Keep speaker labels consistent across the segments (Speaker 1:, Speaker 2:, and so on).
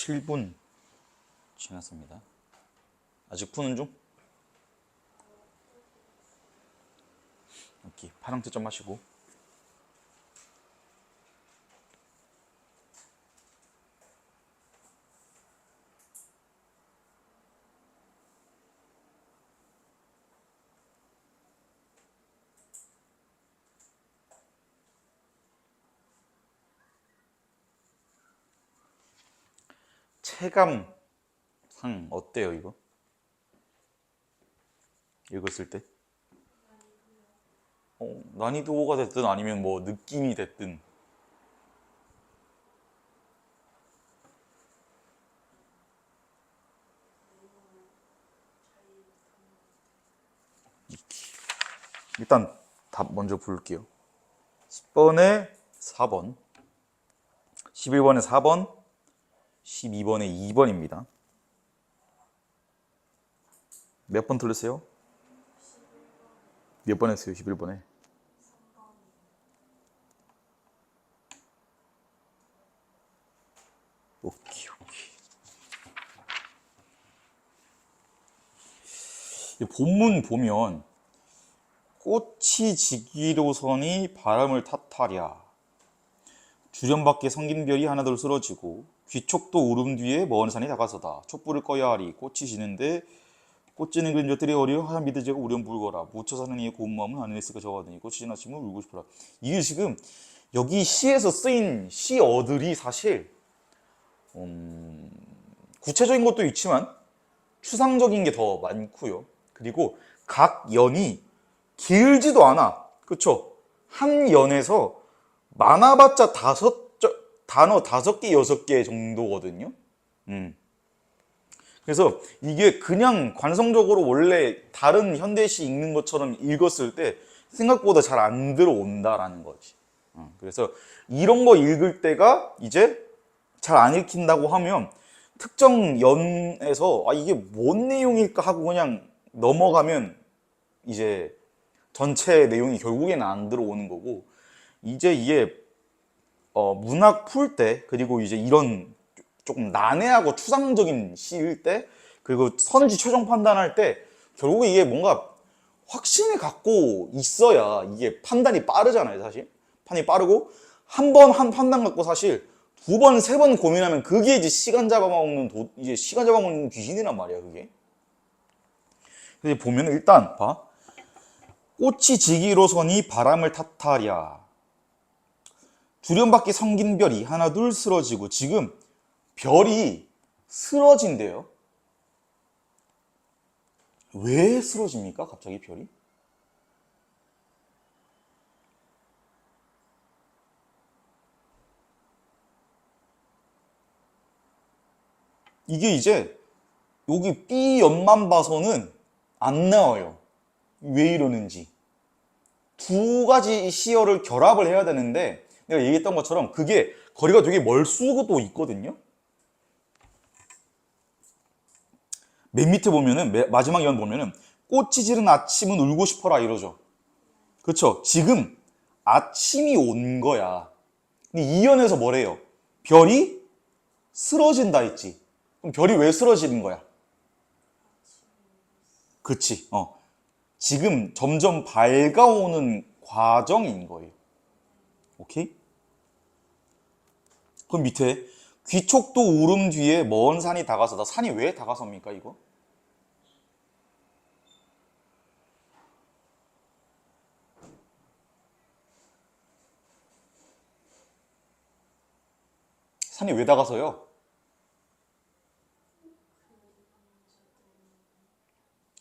Speaker 1: 7분 지났습니다. 아직 푸는 중? 이렇게 파랑채 좀 마시고. 체감상 어때요, 이거? 읽었을 때? 난이도가 됐든 아니면 뭐 느낌이 됐든. 일단 답 먼저 부를게요. 10번에 4번, 11번에 4번, 12번에 2번입니다. 몇 번 틀렸어요? 몇 번 했어요? 11번에? 오케이. 본문 보면 꽃이 지기로서니 바람을 탓하랴. 주변 밖에 성긴 별이 하나둘 쓰러지고 귀촉도 울음 뒤에 먼 산이 다가서다. 촛불을 꺼야 하리. 꽃이 지는데 꽃지는 그림자들이 어려 하얀 미드제가 우연 불거라. 묻혀 사는 이의 고운 마음은 하늘에 있을까 저하더니 꽃이 지나치면 울고 싶어라. 이게 지금 여기 시에서 쓰인 시어들이 사실 구체적인 것도 있지만 추상적인 게 더 많고요. 그리고 각 연이 길지도 않아. 그쵸? 한 연에서 많아봤자 단어 5개, 6개 정도거든요. 그래서 이게 그냥 관성적으로 원래 다른 현대시 읽는 것처럼 읽었을 때 생각보다 잘 안 들어온다라는 거지. 그래서 이런 거 읽을 때가 이제 잘 안 읽힌다고 하면 특정 연에서 이게 뭔 내용일까 하고 그냥 넘어가면 이제 전체 내용이 결국에는 안 들어오는 거고, 이제 이게 문학 풀 때, 그리고 이제 이런 조금 난해하고 추상적인 시일 때, 그리고 선지 최종 판단할 때 결국에 이게 뭔가 확신을 갖고 있어야 이게 판단이 빠르잖아요. 사실 판이 빠르고, 한 판단 갖고 사실 2번, 3번 고민하면 그게 이제 시간 잡아먹는 귀신이란 말이야, 그게. 그래서 보면 일단 봐. 꽃이 지기로서니 바람을 탓하랴. 주변밖에 성긴 별이 하나둘 쓰러지고, 지금 별이 쓰러진대요. 왜 쓰러집니까? 갑자기 별이? 이게 이제 여기 B 연만 봐서는 안 나와요. 왜 이러는지. 두 가지 시어를 결합을 해야 되는데 내가 얘기했던 것처럼 그게 거리가 되게 멀 수도 있거든요. 맨 밑에 보면은, 마지막 연 보면은 꽃이 지른 아침은 울고 싶어라 이러죠. 그렇죠? 지금 아침이 온 거야. 근데 이 연에서 뭐래요? 별이 쓰러진다 했지. 그럼 별이 왜 쓰러지는 거야? 그치. 지금 점점 밝아오는 과정인 거예요. 오케이? 그럼 밑에 귀촉도 울음 뒤에 먼 산이 다가서다. 산이 왜 다가섭니까, 이거? 산이 왜 다가서요?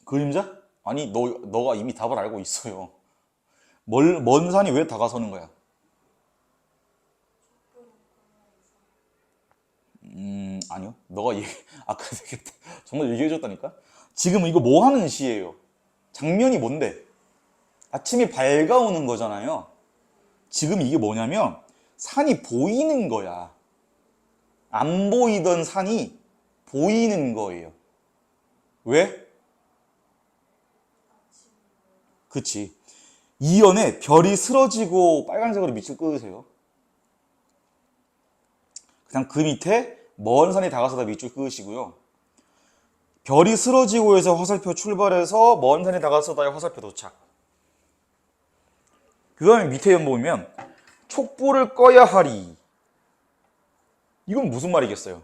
Speaker 1: 그림자? 아니, 너가 이미 답을 알고 있어요. 먼 산이 왜 다가서는 거야? 아니요. 아까 정말 얘기해줬다니까? 지금 이거 뭐 하는 시예요? 장면이 뭔데? 아침이 밝아오는 거잖아요. 지금 이게 뭐냐면 산이 보이는 거야. 안 보이던 산이 보이는 거예요. 왜? 그치. 이연에 별이 쓰러지고 빨간색으로 밑을 끄으세요. 그냥 그 밑에 먼 산이 다가서다 밑줄 그으시고요. 별이 쓰러지고 해서 화살표 출발해서 먼 산이 다가서다의 화살표 도착. 그 다음에 밑에 보면 촛불을 꺼야 하리. 이건 무슨 말이겠어요?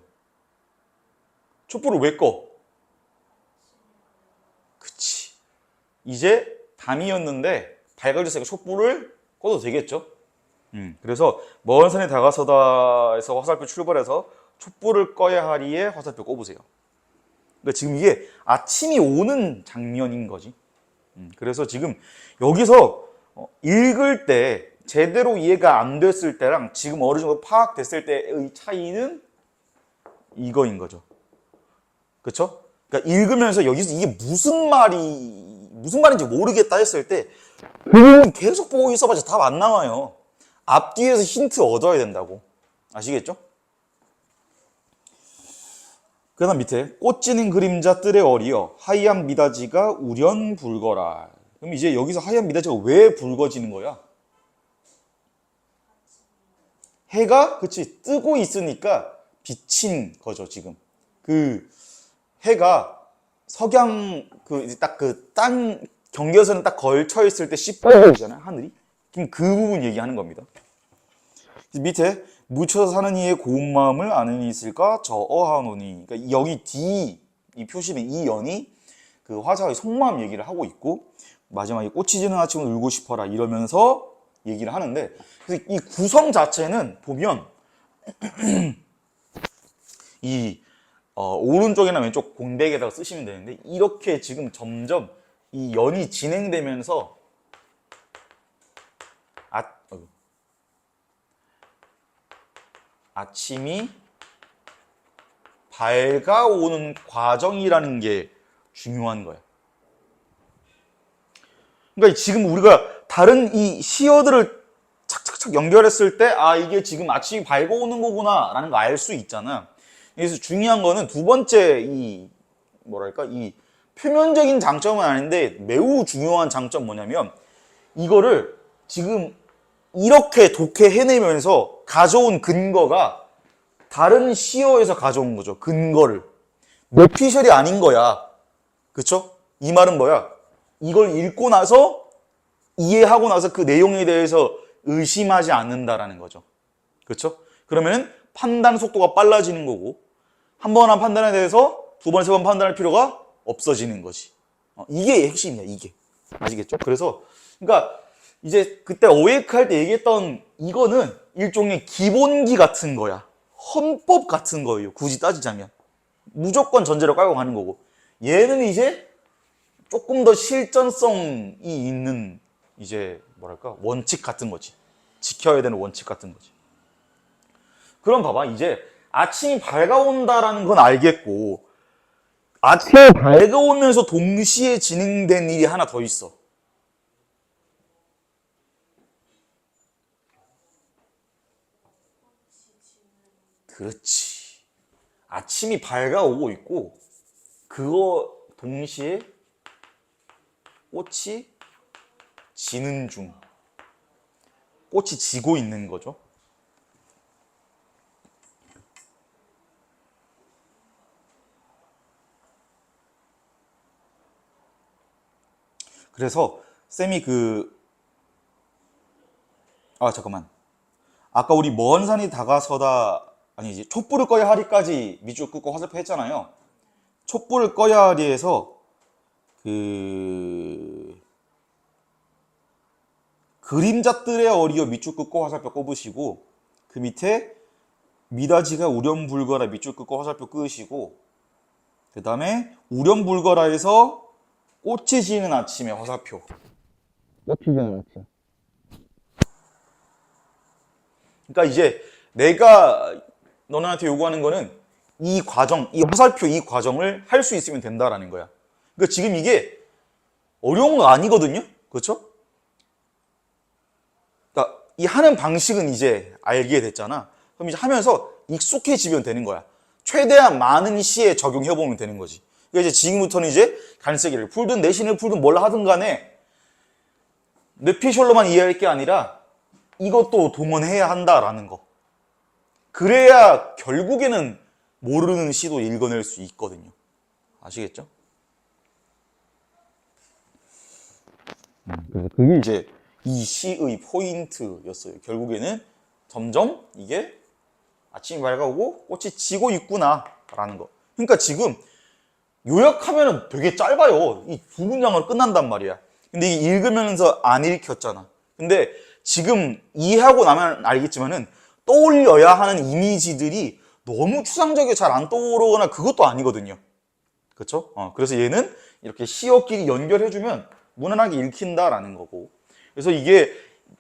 Speaker 1: 촛불을 왜 꺼? 그치. 이제 밤이었는데 밝아졌으니까 촛불을 꺼도 되겠죠? 그래서 먼 산에 다가서다에서 화살표 출발해서 촛불을 꺼야 하리에 화살표 꼽으세요. 그러니까 지금 이게 아침이 오는 장면인 거지. 그래서 지금 여기서 읽을 때 제대로 이해가 안 됐을 때랑 지금 어느 정도 파악됐을 때의 차이는 이거인 거죠. 그렇죠? 그러니까 읽으면서 여기서 이게 무슨 말인지 모르겠다 했을 때 계속 보고 있어봐야 답 안 나와요. 앞뒤에서 힌트 얻어야 된다고. 아시겠죠? 그 다음 밑에 꽃 지는 그림자 뜰에 어리어 하얀 미닫이가 우련 붉어라. 그럼 이제 여기서 하얀 미닫이가 왜 붉어지는 거야? 해가 그치 뜨고 있으니까 비친 거죠 지금. 그 해가 석양 딱 그 땅 경계선에 딱 걸쳐 있을 때 시뻘겋잖아요 하늘이. 그럼 그 부분 얘기하는 겁니다. 밑에 묻혀서 사는 이의 고운 마음을 아는 이 있을까 저어하노니. 그러니까 여기 D 이 표시는 이 연이 그 화자의 속마음 얘기를 하고 있고 마지막에 꽃이 지는 아침을 울고 싶어라 이러면서 얘기를 하는데 그래서 이 구성 자체는 보면 이 오른쪽이나 왼쪽 공백에다가 쓰시면 되는데 이렇게 지금 점점 이 연이 진행되면서 아침이 밝아오는 과정이라는 게 중요한 거예요. 그러니까 지금 우리가 다른 이 시어들을 착착착 연결했을 때 이게 지금 아침이 밝아오는 거구나 라는 거 알 수 있잖아. 그래서 중요한 거는 두 번째 이 표면적인 장점은 아닌데 매우 중요한 장점 뭐냐면 이거를 지금 이렇게 독해해내면서 가져온 근거가 다른 시어에서 가져온 거죠. 근거를. 뇌피셜이 아닌 거야. 그쵸? 이 말은 뭐야? 이걸 읽고 나서 이해하고 나서 그 내용에 대해서 의심하지 않는다라는 거죠. 그쵸? 그러면 판단 속도가 빨라지는 거고 한 번 한 판단에 대해서 두 번, 세 번 판단할 필요가 없어지는 거지. 이게 핵심이야, 이게. 아시겠죠? 그래서 그러니까 이제 그때 어웨이크 할 때 얘기했던 이거는 일종의 기본기 같은 거야. 헌법 같은 거예요. 굳이 따지자면. 무조건 전제로 깔고 가는 거고. 얘는 이제 조금 더 실전성이 있는 이제 원칙 같은 거지. 지켜야 되는 원칙 같은 거지. 그럼 봐봐. 이제 아침이 밝아온다라는 건 알겠고 아침이 밝아오면서 동시에 진행된 일이 하나 더 있어. 그렇지. 아침이 밝아오고 있고 그거 동시에 꽃이 지는 중. 꽃이 지고 있는 거죠. 그래서 쌤이 잠깐만. 아까 우리 먼 산이 다가서다 아니지 촛불을 꺼야 하리까지 밑줄 긋고 화살표 했잖아요. 촛불을 꺼야 하리에서 그림자뜰에 어리어 밑줄 긋고 화살표 꼽으시고 그 밑에 미닫이가 우련불거라 밑줄 긋고 화살표 끄시고 그 다음에 우련불거라에서 꽃이 지는 아침에 화살표. 꽃이 지는 아침. 그러니까 이제 내가 너네한테 요구하는 거는 이 과정, 이 화살표 이 과정을 할 수 있으면 된다라는 거야. 그러니까 지금 이게 어려운 거 아니거든요? 그렇죠? 그러니까 이 하는 방식은 이제 알게 됐잖아. 그럼 이제 하면서 익숙해지면 되는 거야. 최대한 많은 시에 적용해보면 되는 거지. 그러니까 이제 지금부터는 이제 간쓰기를 풀든 내신을 풀든 뭘 하든 간에 뇌피셜로만 이해할 게 아니라 이것도 동원해야 한다라는 거. 그래야 결국에는 모르는 시도 읽어낼 수 있거든요. 아시겠죠? 그래서 그게 이제 이 시의 포인트였어요. 결국에는 점점 이게 아침이 밝아오고 꽃이 지고 있구나라는 거. 그러니까 지금 요약하면 되게 짧아요. 이 두 문장으로 끝난단 말이야. 근데 이게 읽으면서 안 읽혔잖아. 근데 지금 이해하고 나면 알겠지만은 떠올려야 하는 이미지들이 너무 추상적이게 잘 안 떠오르거나 그것도 아니거든요. 그렇죠? 그래서 얘는 이렇게 시어끼리 연결해주면 무난하게 읽힌다라는 거고. 그래서 이게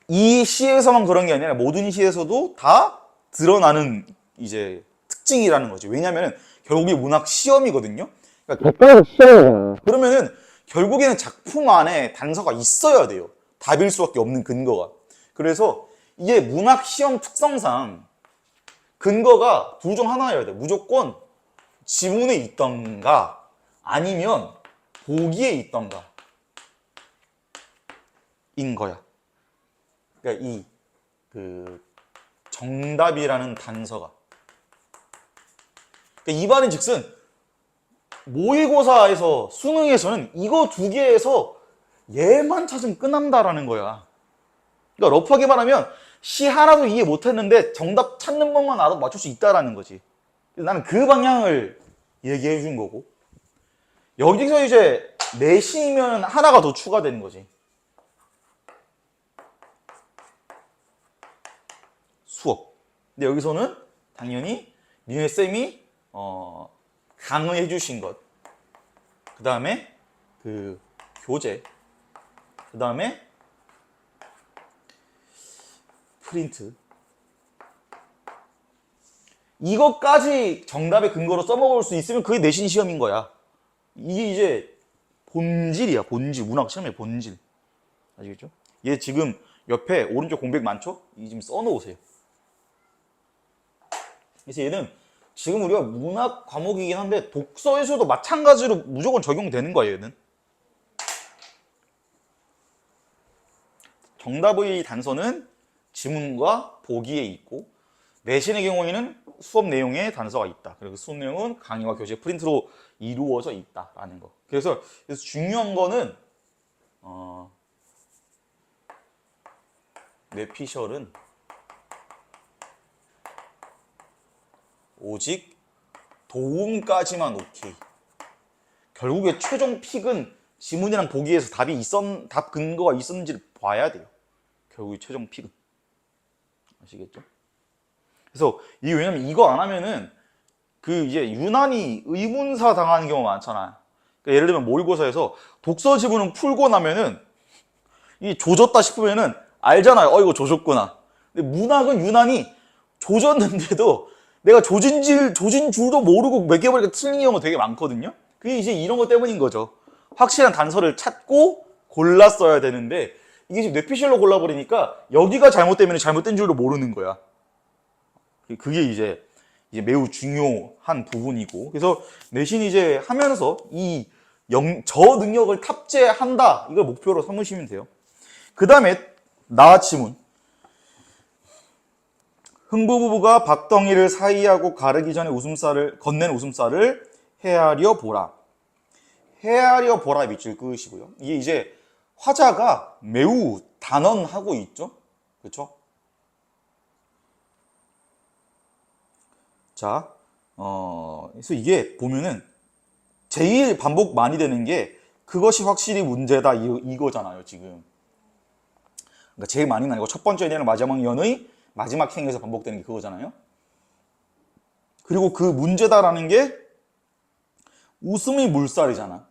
Speaker 1: 이 시에서만 그런 게 아니라 모든 시에서도 다 드러나는 이제 특징이라는 거죠. 왜냐하면 결국에 문학 시험이거든요. 그러니까
Speaker 2: 객관적 시험이잖아.
Speaker 1: 그러면은 결국에는 작품 안에 단서가 있어야 돼요. 답일 수밖에 없는 근거가. 그래서 이게 문학 시험 특성상 근거가 둘 중 하나여야 돼. 무조건 지문에 있던가 아니면 보기에 있던가 인 거야. 그러니까 이 정답이라는 단서가. 그러니까 이 말인즉슨 모의고사에서 수능에서는 이거 두 개에서 얘만 찾으면 끝난다라는 거야. 그러니까 러프하게 말하면 시 하나도 이해 못했는데 정답 찾는 것만 알아도 맞출 수 있다라는 거지. 나는 그 방향을 얘기해 준 거고, 여기서 이제 내신이면 하나가 더 추가되는 거지. 수업. 근데 여기서는 당연히 민혜 쌤이 강의해 주신 것, 그 다음에 그 교재, 그 다음에 프린트, 이것까지 정답의 근거로 써먹을 수 있으면 그게 내신 시험인 거야. 이게 이제 본질이야. 본질. 문학 시험의 본질. 아시겠죠? 얘 지금 옆에 오른쪽 공백 많죠? 이 좀 써놓으세요. 그래서 얘는 지금 우리가 문학 과목이긴 한데 독서에서도 마찬가지로 무조건 적용되는 거예요. 얘는 정답의 단서는 지문과 보기에 있고, 내신의 경우에는 수업 내용에 단서가 있다. 그리고 수업 내용은 강의와 교재 프린트로 이루어져 있다라는 거. 그래서 중요한 거는 뇌피셜은 오직 도움까지만 오케이. 결국에 최종 픽은 지문이랑 보기에서 답 근거가 있었는지를 봐야 돼요. 결국에 최종 픽은. 아시겠죠? 그래서 왜냐면 이거 안 하면은 이제 유난히 의문사 당하는 경우가 많잖아. 그러니까 예를 들면 모의고사에서 독서 지문은 풀고 나면은 이 조졌다 싶으면은 알잖아요. 이거 조졌구나. 근데 문학은 유난히 조졌는데도 내가 조진 줄도 모르고 매겨버리니까 틀린 경우가 되게 많거든요. 그게 이제 이런 것 때문인 거죠. 확실한 단서를 찾고 골랐어야 되는데 이게 지금 뇌피셜로 골라버리니까 여기가 잘못되면 잘못된 줄도 모르는 거야. 그게 이제 매우 중요한 부분이고, 그래서 내신 이제 하면서 저 능력을 탑재한다, 이걸 목표로 삼으시면 돼요. 그 다음에 나지문. 흥부 부부가 박덩이를 사이하고 가르기 전에 건넨 웃음살을 헤아려 보라. 헤아려 보라 밑줄 그으시고요. 이게 이제 화자가 매우 단언하고 있죠. 그렇죠? 자, 그래서 이게 보면은 제일 반복 많이 되는 게 그것이 확실히 문제다 이거잖아요, 지금. 그러니까 제일 많이는 아니고 첫 번째 연애는 마지막 연의 마지막 행에서 반복되는 게 그거잖아요. 그리고 그 문제다라는 게 웃음이 물살이잖아.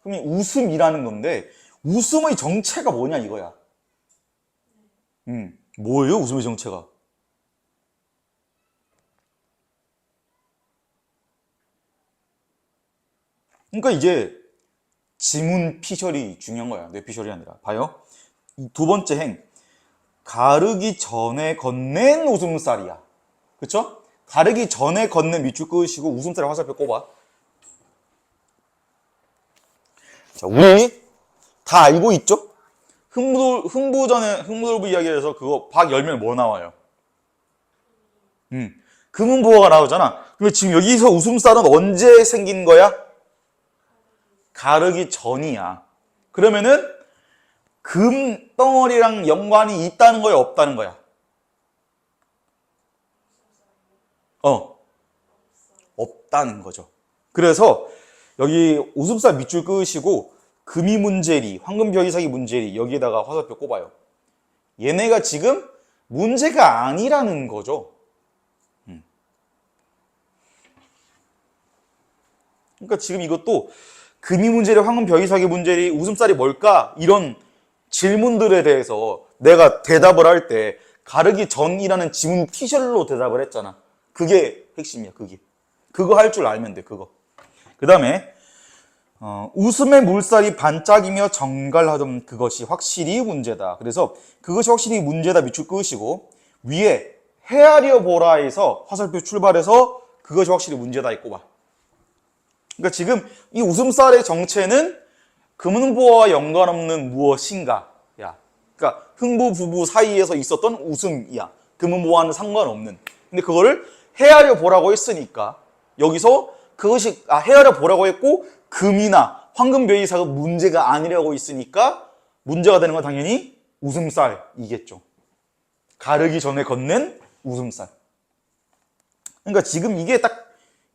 Speaker 1: 그럼 웃음이라는 건데 웃음의 정체가 뭐냐 이거야. 뭐예요, 웃음의 정체가? 그러니까 이제 지문 피셜이 중요한 거야. 뇌 피셜이 아니라. 봐요. 이 두 번째 행. 가르기 전에 건넨 웃음살이야. 그쵸? 가르기 전에 건넨 밑줄 끄시고 웃음살에 화살표 꼽아. 자, 우리 다 알고 있죠? 흥부전에 흥부돌부 이야기에서 그거 박 열면 뭐 나와요? 금은보화가 나오잖아. 근데 지금 여기서 웃음살은 언제 생긴 거야? 가르기 전이야. 그러면은 금덩어리랑 연관이 있다는 거야, 없다는 거야? 없다는 거죠. 그래서 여기 웃음살 밑줄 끄시고 금이 문제리, 황금별 이삭이 문제리 여기에다가 화살표 꼽아요. 얘네가 지금 문제가 아니라는 거죠. 그러니까 지금 이것도 금이 문제리, 황금별 이삭이 문제리, 웃음살이 뭘까? 이런 질문들에 대해서 내가 대답을 할 때 가르기 전이라는 지문 티셜로 대답을 했잖아. 그게 핵심이야, 그게. 그거 할 줄 알면 돼, 그거. 그 다음에 웃음의 물살이 반짝이며 정갈하던 그것이 확실히 문제다. 그래서 그것이 확실히 문제다 밑줄 끄시고 위에 헤아려 보라에서 화살표 출발해서 그것이 확실히 문제다 있고 봐. 그러니까 지금 이 웃음살의 정체는 금은보화와 연관없는 무엇인가. 야, 그러니까 흥부 부부 사이에서 있었던 웃음이야. 금은보화와는 상관없는. 근데 그거를 헤아려 보라고 했으니까 여기서 그것이 헤아려 보라고 했고 금이나 황금별이삭은 문제가 아니라고 있으니까 문제가 되는 건 당연히 웃음살이겠죠. 가르기 전에 걷는 웃음살. 그러니까 지금 이게 딱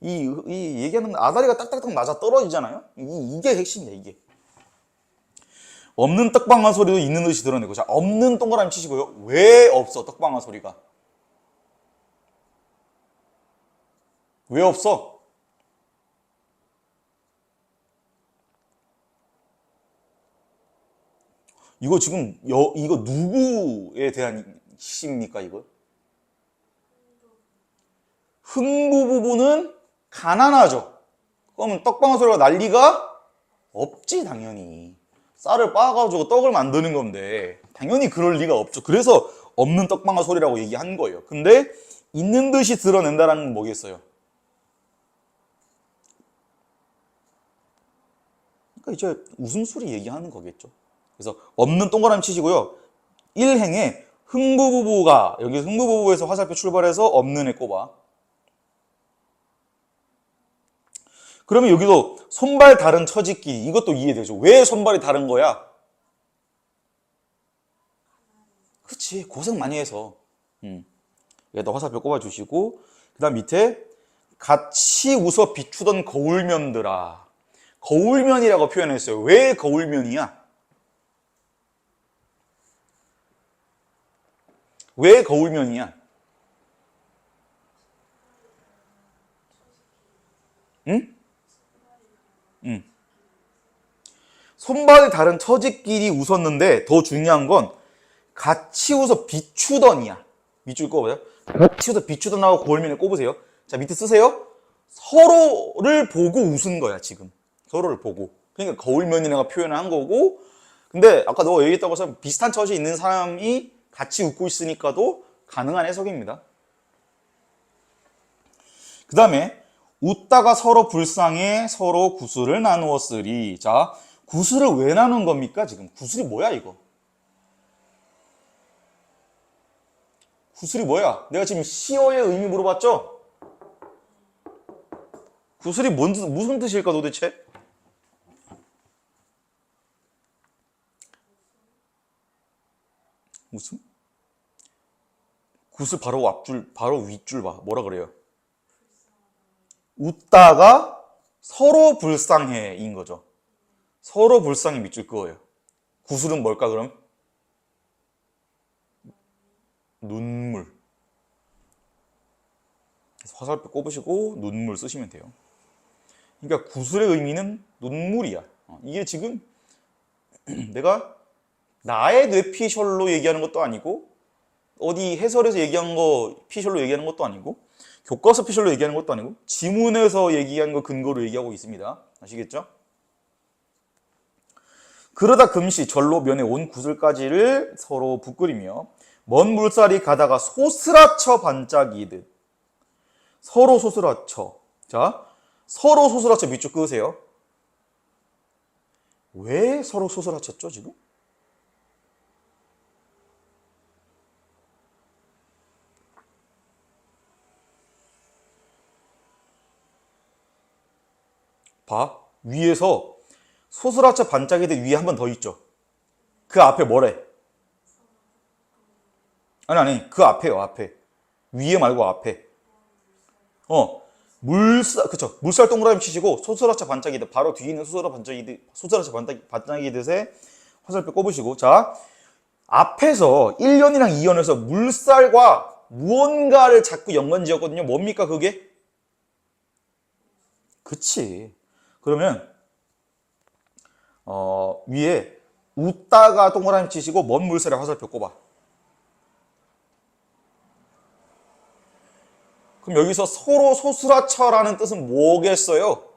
Speaker 1: 이 얘기하는 아다리가 딱딱딱 맞아 떨어지잖아요. 이게 핵심이야, 이게. 없는 떡방아 소리도 있는 듯이 드러내고. 자, 없는 동그라미 치시고요. 왜 없어, 떡방아 소리가? 왜 없어? 이거 지금 이거 누구에 대한 시입니까, 이거? 흥부 부부는 가난하죠. 그러면 떡방아 소리가 날 리가 없지, 당연히. 쌀을 빻아가지고 떡을 만드는 건데 당연히 그럴 리가 없죠. 그래서 없는 떡방아 소리라고 얘기한 거예요. 근데 있는 듯이 드러낸다라는 건 뭐겠어요? 그러니까 이제 웃음소리 얘기하는 거겠죠. 그래서 없는 동그라미 치시고요. 1행에 흥부부부가 여기 흥부부부에서 화살표 출발해서 없는에 꼽아. 그러면 여기도 손발 다른 처짓기 이것도 이해되죠. 왜 손발이 다른 거야? 그렇지, 고생 많이 해서. 여기다 화살표 꼽아주시고 그 다음 밑에 같이 웃어 비추던 거울면들아. 거울면이라고 표현했어요. 왜 거울면이야? 왜 거울면이야? 응? 손발이 다른 처지끼리 웃었는데 더 중요한 건 같이 웃어 비추던이야. 밑줄 꼽아요. 같이 웃어 비추던하고 거울면에 꼽으세요. 자, 밑에 쓰세요. 서로를 보고 웃은 거야, 지금. 서로를 보고. 그러니까 거울면이라고 표현을 한 거고. 근데 아까 너 얘기했다고 해서 비슷한 처지에 있는 사람이 같이 웃고 있으니까도 가능한 해석입니다. 그 다음에 웃다가 서로 불쌍해 서로 구슬을 나누었으리. 자, 구슬을 왜 나눈 겁니까? 지금 구슬이 뭐야, 이거? 구슬이 뭐야? 내가 지금 시어의 의미 물어봤죠? 구슬이 무슨 뜻일까 도대체? 무슨? 구슬 바로 앞줄, 바로 윗줄 봐. 뭐라 그래요? 웃다가 서로 불쌍해인 거죠. 서로 불쌍해 밑줄 그거예요. 구슬은 뭘까 그럼? 눈물. 화살표 꼽으시고 눈물 쓰시면 돼요. 그러니까 구슬의 의미는 눈물이야. 이게 지금 내가 나의 뇌피셜로 얘기하는 것도 아니고 어디 해설에서 얘기한 거 피셜로 얘기하는 것도 아니고 교과서 피셜로 얘기하는 것도 아니고 지문에서 얘기한 거 근거로 얘기하고 있습니다. 아시겠죠? 그러다 금시 절로 면에 온 구슬까지를 서로 부끄리며 먼 물살이 가다가 소스라쳐 반짝이듯. 서로 소스라쳐. 자, 서로 소스라쳐 밑줄 끄세요. 왜 서로 소스라쳤죠, 지금? 봐. 위에서 소스라쳐 반짝이듯 위에 한 번 더 있죠. 그 앞에 뭐래? 아니 그 앞에요. 앞에. 위에 말고 앞에. 물살, 그쵸. 물살 동그라미 치시고 소스라쳐 반짝이듯 바로 뒤에 있는 소스라쳐 반짝이듯의 화살표 꼽으시고, 자, 앞에서 1년이랑 2년에서 물살과 무언가를 자꾸 연관 지었거든요. 뭡니까 그게? 그치. 그러면 위에 웃다가 동그라미 치시고 먼 물살에 화살표 꼽아. 그럼 여기서 서로 소스라쳐라는 뜻은 뭐겠어요?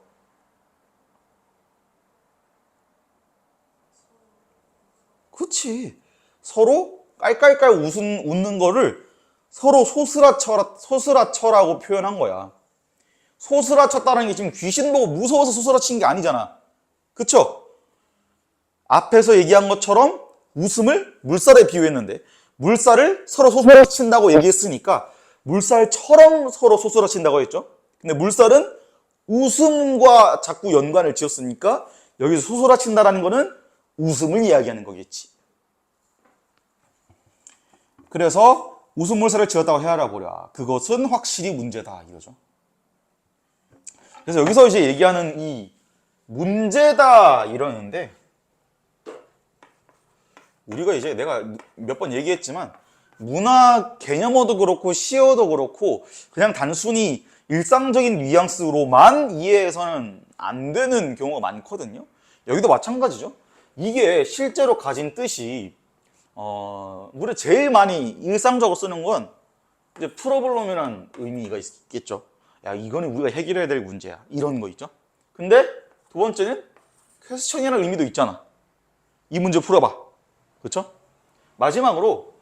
Speaker 1: 그치. 서로 깔깔깔 웃는 거를 서로 소스라쳐라고 표현한 거야. 소스라쳤다는 게 지금 귀신 보고 무서워서 소스라친 게 아니잖아. 그쵸? 앞에서 얘기한 것처럼 웃음을 물살에 비유했는데 물살을 서로 소스라친다고 얘기했으니까 물살처럼 서로 소스라친다고 했죠. 근데 물살은 웃음과 자꾸 연관을 지었으니까 여기서 소스라친다라는 거는 웃음을 이야기하는 거겠지. 그래서 웃음 물살을 지었다고 헤아려 보랴. 그것은 확실히 문제다 이거죠. 그래서 여기서 이제 얘기하는 이 문제다 이러는데, 우리가 이제 내가 몇 번 얘기했지만 문학 개념어도 그렇고 시어도 그렇고 그냥 단순히 일상적인 뉘앙스로만 이해해서는 안 되는 경우가 많거든요. 여기도 마찬가지죠. 이게 실제로 가진 뜻이 우리 제일 많이 일상적으로 쓰는 건 이제 프로블럼이라는 의미가 있겠죠. 야, 이거는 우리가 해결해야 될 문제야. 이런 거 있죠. 근데 두 번째는 퀘스천이라는 의미도 있잖아. 이 문제 풀어봐. 그렇죠? 마지막으로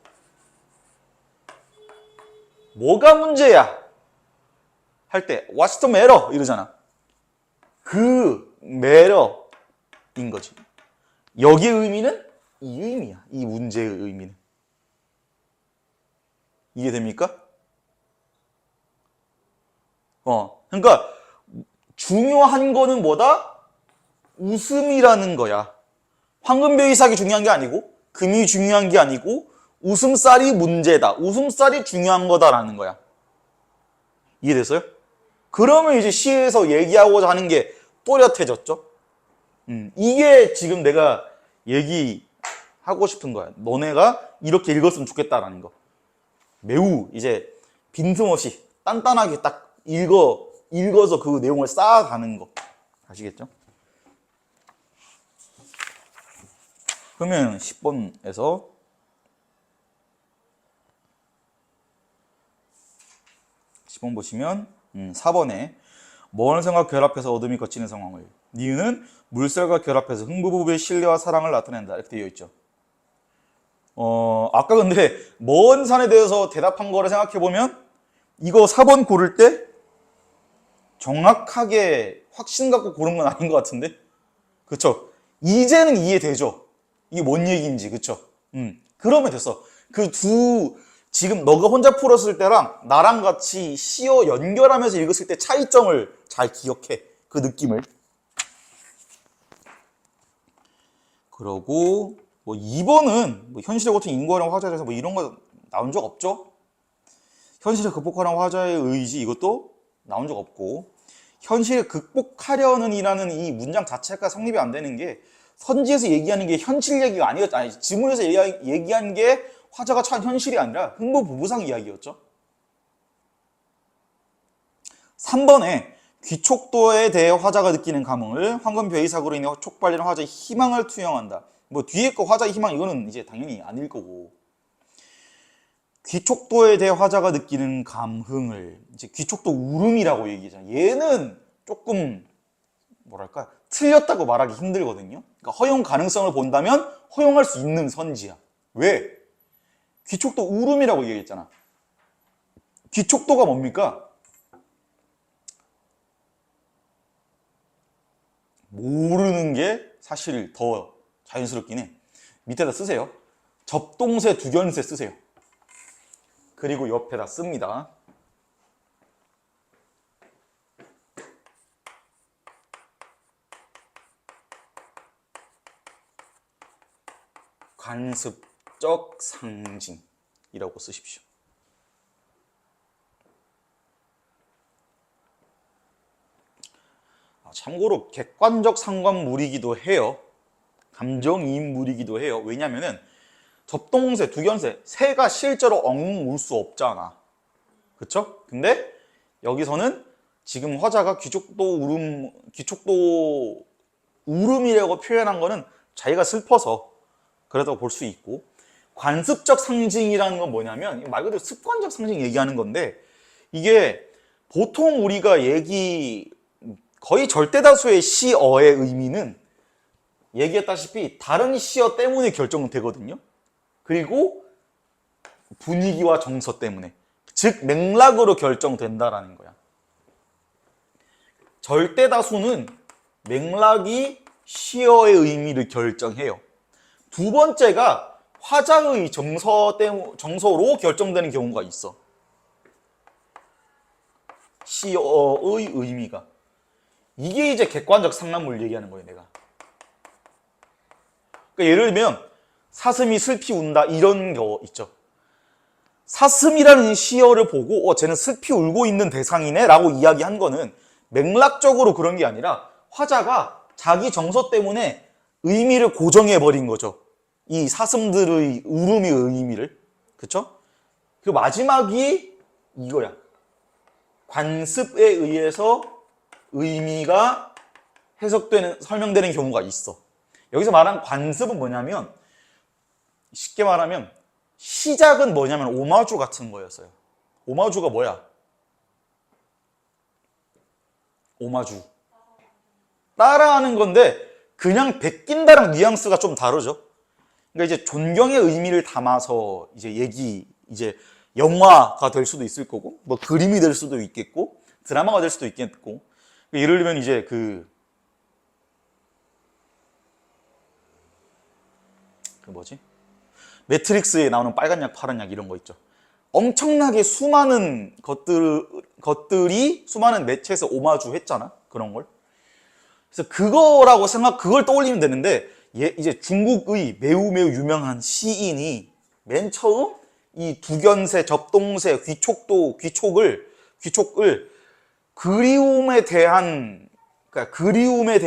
Speaker 1: 뭐가 문제야? 할 때 What's the matter? 이러잖아. 그 matter인 거지. 여기의 의미는 이 의미야. 이 문제의 의미는. 이해됩니까? 그러니까 중요한 거는 뭐다? 웃음이라는 거야. 황금베이삭이 중요한 게 아니고 금이 중요한 게 아니고 웃음살이 문제다. 웃음살이 중요한 거다라는 거야. 이해됐어요? 그러면 이제 시에서 얘기하고자 하는 게 또렷해졌죠? 이게 지금 내가 얘기하고 싶은 거야. 너네가 이렇게 읽었으면 좋겠다라는 거. 매우 이제 빈틈없이 단단하게 딱 읽어서 그 내용을 쌓아가는 거. 아시겠죠? 그러면 10번에서 10번 보시면 4번에 먼 생각 결합해서 어둠이 걷히는 상황을, 니은은 물살과 결합해서 흥부부부의 신뢰와 사랑을 나타낸다 이렇게 되어 있죠. 아까 근데 먼 산에 대해서 대답한 거를 생각해보면 이거 4번 고를 때 정확하게 확신 갖고 고른 건 아닌 것 같은데? 그쵸? 이제는 이해되죠? 이게 뭔 얘기인지, 그쵸? 그러면 됐어. 지금 너가 혼자 풀었을 때랑 나랑 같이 시어 연결하면서 읽었을 때 차이점을 잘 기억해. 그 느낌을. 그러고 뭐 2번은 뭐 현실에 고친 인과랑 화자에서 뭐 이런 거 나온 적 없죠? 현실을 극복하는 화자의 의지, 이것도 나온 적 없고, 현실을 극복하려는 이라는 이 문장 자체가 성립이 안 되는 게 선지에서 얘기하는 게 현실 얘기가 아니 지문에서 얘기한 게 화자가 처한 현실이 아니라 흥부부부상 이야기였죠. 3번에 귀촉도에 대해 화자가 느끼는 감흥을 황금벼이삭으로 인해 촉발되는 화자의 희망을 투영한다. 뭐 뒤에 거 화자의 희망 이거는 이제 당연히 아닐 거고, 귀촉도에 대해 화자가 느끼는 감흥을 이제 귀촉도 울음이라고 얘기하잖아. 얘는 조금 뭐랄까 틀렸다고 말하기 힘들거든요. 그러니까 허용 가능성을 본다면 허용할 수 있는 선지야. 왜? 귀촉도 울음이라고 얘기했잖아. 귀촉도가 뭡니까? 모르는 게 사실 더 자연스럽긴 해. 밑에다 쓰세요. 접동세, 두견세 쓰세요. 그리고 옆에다 씁니다. 관습적 상징이라고 쓰십시오. 참고로 객관적 상관물이기도 해요. 감정이입물이기도 해요. 왜냐면은 접동세, 두견세, 새가 실제로 엉 울 수 없잖아. 그쵸? 근데 여기서는 지금 화자가 귀촉도 울음이라고 표현한 거는 자기가 슬퍼서 그렇다고 볼 수 있고, 관습적 상징이라는 건 뭐냐면 말 그대로 습관적 상징 얘기하는 건데, 이게 보통 우리가 거의 절대다수의 시어의 의미는 얘기했다시피 다른 시어 때문에 결정되거든요. 그리고 분위기와 정서 때문에, 즉 맥락으로 결정된다라는 거야. 절대다수는 맥락이 시어의 의미를 결정해요. 두 번째가 화자의 정서로 결정되는 경우가 있어. 시어의 의미가. 이게 이제 객관적 상람물 얘기하는 거예요, 내가. 그러니까 예를 들면 사슴이 슬피 운다 이런 거 있죠. 사슴이라는 시어를 보고 쟤는 슬피 울고 있는 대상이네 라고 이야기한 거는 맥락적으로 그런 게 아니라 화자가 자기 정서 때문에 의미를 고정해버린 거죠. 이 사슴들의 울음의 의미를. 그쵸? 그 마지막이 이거야. 관습에 의해서 의미가 설명되는 경우가 있어. 여기서 말한 관습은 뭐냐면, 쉽게 말하면 시작은 뭐냐면 오마주 같은 거였어요. 오마주가 뭐야? 오마주. 따라하는 건데 그냥 베낀다랑 뉘앙스가 좀 다르죠. 그러니까 이제 존경의 의미를 담아서 이제 영화가 될 수도 있을 거고, 뭐 그림이 될 수도 있겠고, 드라마가 될 수도 있겠고. 예를 들면 이제 그 뭐지? 매트릭스에 나오는 빨간 약, 파란 약 이런 거 있죠. 엄청나게 수많은 것들이 수많은 매체에서 오마주 했잖아. 그런 걸. 그래서 그걸 떠올리면 되는데, 이제 중국의 매우 매우 유명한 시인이 맨 처음 이 두견세, 접동세, 귀촉을 그리움에 대한 오늘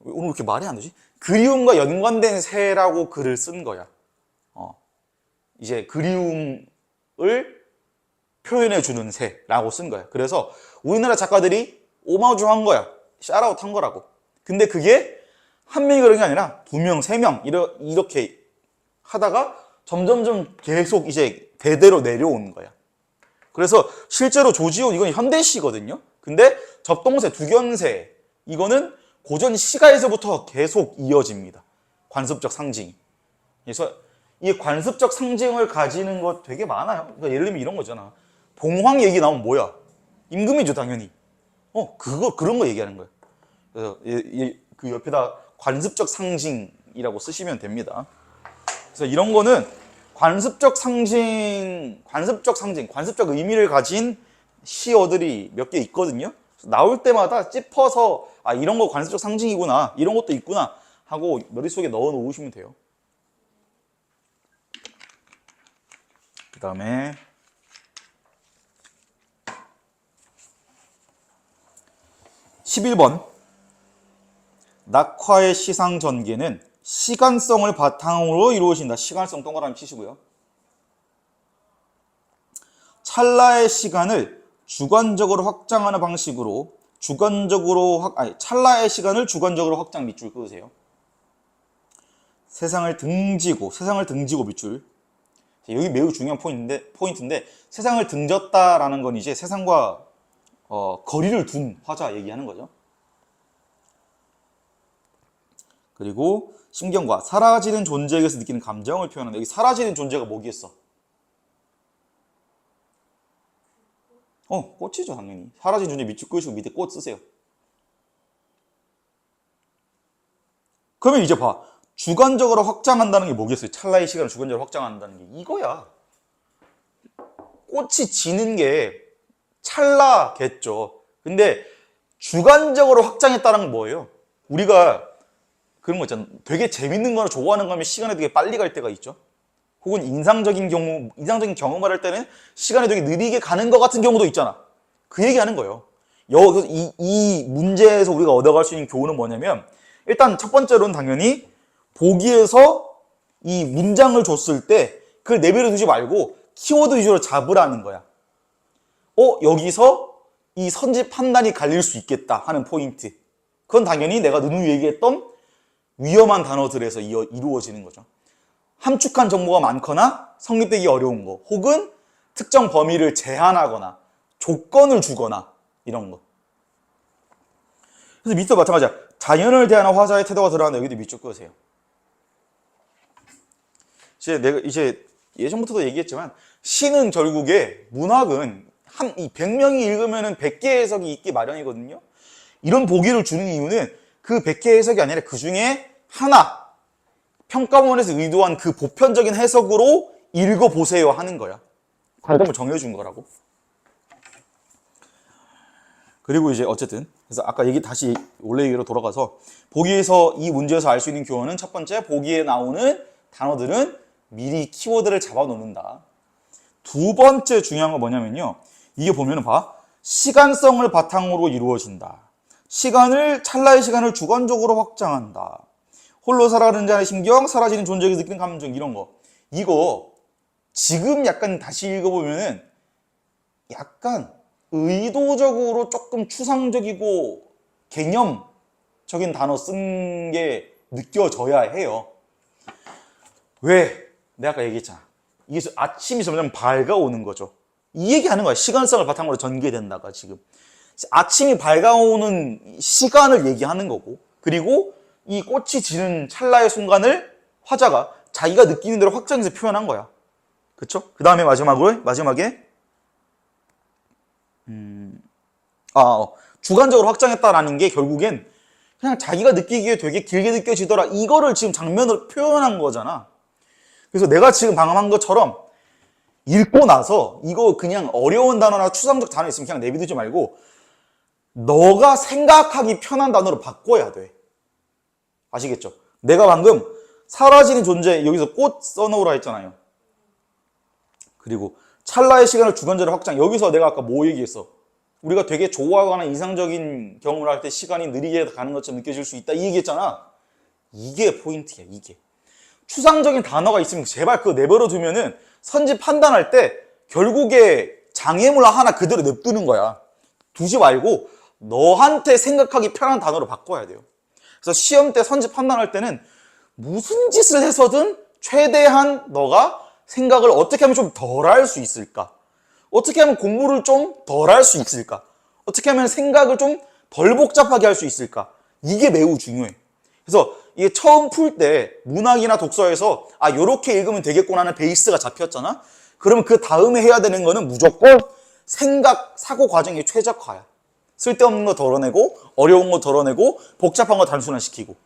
Speaker 1: 왜 이렇게 말이 안 되지? 그리움과 연관된 새라고 글을 쓴 거야. 이제 그리움을 표현해주는 새라고 쓴 거야. 그래서 우리나라 작가들이 오마주 한 거야. 샤라웃 한 거라고. 근데 그게 한 명이 그런 게 아니라 두 명, 세 명 이렇게 하다가 점점점 계속 이제 대대로 내려오는 거야. 그래서 실제로 조지온 이건 현대시거든요. 근데 접동세, 두견세 이거는 고전 시가에서부터 계속 이어집니다. 관습적 상징. 그래서 이 관습적 상징을 가지는 것 되게 많아요. 그러니까 예를 들면 이런 거잖아. 봉황 얘기 나오면 뭐야? 임금이죠, 당연히. 그런 거 얘기하는 거예요. 그래서 그 옆에다 관습적 상징이라고 쓰시면 됩니다. 그래서 이런 거는 관습적 의미를 가진 시어들이 몇 개 있거든요. 나올 때마다 찝어서 이런 거 관습적 상징이구나, 이런 것도 있구나 하고 머릿속에 넣어 놓으시면 돼요. 그 다음에 11번 낙화의 시상 전개는 시간성을 바탕으로 이루어진다. 시간성 동그라미 치시고요. 찰나의 시간을 주관적으로 확장하는 방식으로 찰나의 시간을 주관적으로 확장 밑줄 그으세요. 세상을 등지고 밑줄. 여기 매우 중요한 포인트인데 세상을 등졌다라는 건 이제 세상과 거리를 둔 화자 얘기하는 거죠. 그리고 심경과 사라지는 존재에게서 느끼는 감정을 표현한다. 여기 사라지는 존재가 뭐겠어? 꽃이죠, 당연히. 사라진 존재 밑줄 그으시고 밑에 꽃 쓰세요. 그러면 이제 봐. 주관적으로 확장한다는 게 뭐겠어요? 찰나의 시간을 주관적으로 확장한다는 게 이거야. 꽃이 지는 게 찰나겠죠. 근데 주관적으로 확장했다는 건 뭐예요? 우리가 그런 거 있잖아. 되게 재밌는 거나 좋아하는 거면 시간이 되게 빨리 갈 때가 있죠. 혹은 인상적인 경험을 할 때는 시간이 되게 느리게 가는 것 같은 경우도 있잖아. 그 얘기하는 거예요. 이 문제에서 우리가 얻어갈 수 있는 교훈은 뭐냐면, 일단 첫 번째로는 당연히 보기에서 이 문장을 줬을 때 그걸 내버려 두지 말고 키워드 위주로 잡으라는 거야. 여기서 이 선지 판단이 갈릴 수 있겠다 하는 포인트. 그건 당연히 내가 누누이 얘기했던 위험한 단어들에서 이루어지는 거죠. 함축한 정보가 많거나 성립되기 어려운 거, 혹은 특정 범위를 제한하거나 조건을 주거나 이런 거. 그래서 밑도 마찬가지야. 자연을 대하는 화자의 태도가 들어가는데 여기도 밑줄 그으세요. 이제 예전부터도 얘기했지만 시는 결국에 문학은 이 100명이 읽으면 100개 해석이 있기 마련이거든요. 이런 보기를 주는 이유는 그 100개 해석이 아니라 그 중에 하나, 평가원에서 의도한 그 보편적인 해석으로 읽어보세요 하는 거야. 방법을 정해준 거라고. 그리고 이제 어쨌든 그래서 아까 다시 원래 얘기로 돌아가서 보기에서 이 문제에서 알 수 있는 교훈은 첫 번째, 보기에 나오는 단어들은 미리 키워드를 잡아놓는다. 두 번째 중요한 건 뭐냐면요. 이게 보면은 시간성을 바탕으로 이루어진다. 찰나의 시간을 주관적으로 확장한다. 홀로 살아가는 자의 심경, 사라지는 존재에게 느끼는 감정, 이런 거. 이거 지금 약간 다시 읽어보면은 약간 의도적으로 조금 추상적이고 개념적인 단어 쓴 게 느껴져야 해요. 왜? 내가 아까 얘기했잖아. 이게 아침이 점점 밝아오는 거죠. 이 얘기하는 거야. 시간성을 바탕으로 전개된다가 지금. 아침이 밝아오는 시간을 얘기하는 거고, 그리고 이 꽃이 지는 찰나의 순간을 화자가 자기가 느끼는 대로 확장해서 표현한 거야. 그쵸? 그 다음에 마지막에 주관적으로 확장했다라는 게 결국엔 그냥 자기가 느끼기에 되게 길게 느껴지더라. 이거를 지금 장면으로 표현한 거잖아. 그래서 내가 지금 방금 한 것처럼 읽고 나서 이거 그냥 어려운 단어나 추상적 단어 있으면 그냥 내비두지 말고 너가 생각하기 편한 단어로 바꿔야 돼. 아시겠죠? 내가 방금 사라지는 존재, 여기서 꽃 써놓으라 했잖아요. 그리고 찰나의 시간을 주관적으로 확장. 여기서 내가 아까 뭐 얘기했어? 우리가 되게 좋아하거나 이상적인 경험을 할 때 시간이 느리게 가는 것처럼 느껴질 수 있다. 이 얘기했잖아. 이게 포인트야, 이게. 추상적인 단어가 있으면 제발 그거 내버려 두면은 선지 판단할 때 결국에 장애물 하나 그대로 냅두는 거야. 두지 말고 너한테 생각하기 편한 단어로 바꿔야 돼요. 그래서 시험 때 선지 판단할 때는 무슨 짓을 해서든 최대한 너가 생각을 어떻게 하면 좀 덜 할 수 있을까? 어떻게 하면 공부를 좀 덜 할 수 있을까? 어떻게 하면 생각을 좀 덜 복잡하게 할 수 있을까? 이게 매우 중요해. 그래서 이게 처음 풀 때 문학이나 독서에서 요렇게 읽으면 되겠구나 하는 베이스가 잡혔잖아? 그러면 그 다음에 해야 되는 거는 무조건 사고 과정의 최적화야. 쓸데없는 거 덜어내고, 어려운 거 덜어내고, 복잡한 거 단순화시키고.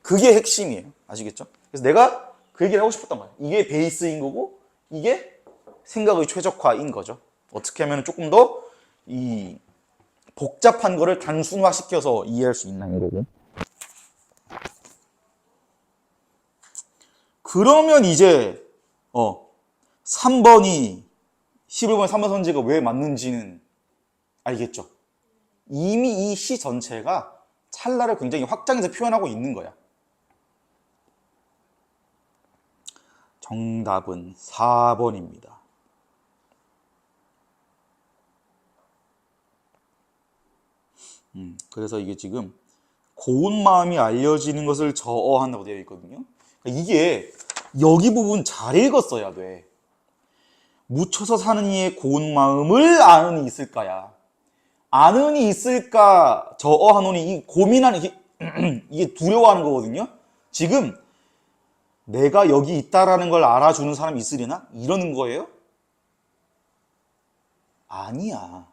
Speaker 1: 그게 핵심이에요. 아시겠죠? 그래서 내가 그 얘기를 하고 싶었던 거야. 이게 베이스인 거고, 이게 생각의 최적화인 거죠. 어떻게 하면 조금 더 이 복잡한 거를 단순화시켜서 이해할 수 있나 이거고. 그러면 이제 3번이 11번 3번 선지가 왜 맞는지는 알겠죠? 이미 이 시 전체가 찰나를 굉장히 확장해서 표현하고 있는 거야. 정답은 4번입니다. 그래서 이게 지금 고운 마음이 알려지는 것을 저어한다고 되어 있거든요. 그러니까 이게 여기 부분 잘 읽었어야 돼. 묻혀서 사는 이의 고운 마음을 아는 이 있을까야. 아는 이 있을까 저어하노니 이 고민하는 이게 두려워하는 거거든요. 지금 내가 여기 있다라는 걸 알아주는 사람이 있으려나? 이러는 거예요? 아니야.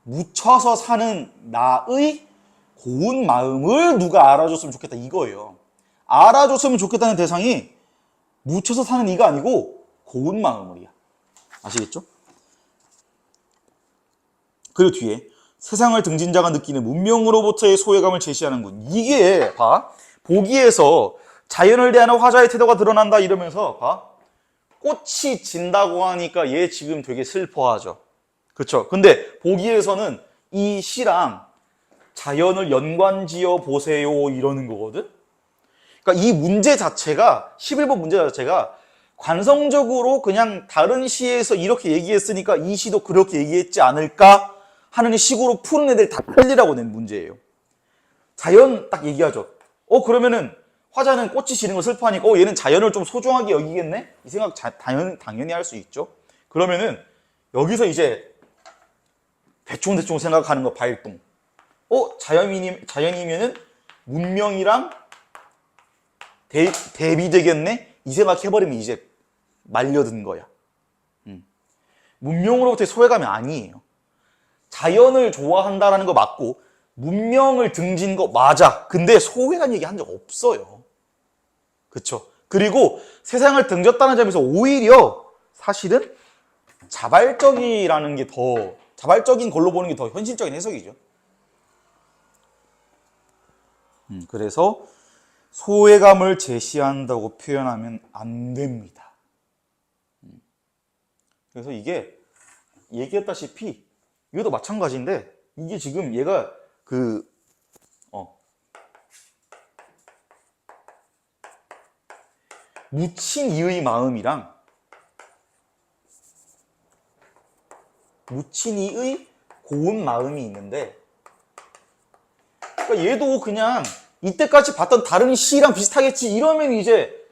Speaker 1: 묻혀서 사는 나의 고운 마음을 누가 알아줬으면 좋겠다 이거예요. 알아줬으면 좋겠다는 대상이 묻혀서 사는 이가 아니고 고운 마음을이야. 아시겠죠? 그리고 뒤에 세상을 등진 자가 느끼는 문명으로부터의 소외감을 제시하는군. 이게 보기에서 자연을 대하는 화자의 태도가 드러난다 이러면서 봐. 꽃이 진다고 하니까 얘 지금 되게 슬퍼하죠. 그렇죠? 근데 보기에서는 이 시랑 자연을 연관지어 보세요 이러는 거거든. 그러니까 이 문제 자체가 11번 문제 자체가 관성적으로 그냥 다른 시에서 이렇게 얘기했으니까 이 시도 그렇게 얘기했지 않을까 하는 식으로 푸는 애들 다 틀리라고 낸 문제예요. 자연 딱 얘기하죠. 그러면은 화자는 꽃이 지는 걸 슬퍼하니까 얘는 자연을 좀 소중하게 여기겠네? 이 생각 당연히 할 수 있죠. 그러면은 여기서 이제 대충 생각하는 거 발동. 자연이면은 문명이랑 대비되겠네? 이 생각해버리면 이제 말려든 거야. 문명으로부터의 소외감이 아니에요. 자연을 좋아한다라는 거 맞고 문명을 등진 거 맞아. 근데 소외감 얘기 한 적 없어요. 그쵸? 그리고 세상을 등졌다는 점에서 오히려 사실은 자발적인 걸로 보는 게 더 현실적인 해석이죠. 그래서 소외감을 제시한다고 표현하면 안 됩니다. 그래서 이게 얘기했다시피 이것도 마찬가지인데 이게 지금 얘가 묻힌 이의 마음이랑 묻힌 이의 고운 마음이 있는데 그러니까 얘도 그냥 이때까지 봤던 다른 시랑 비슷하겠지 이러면 이제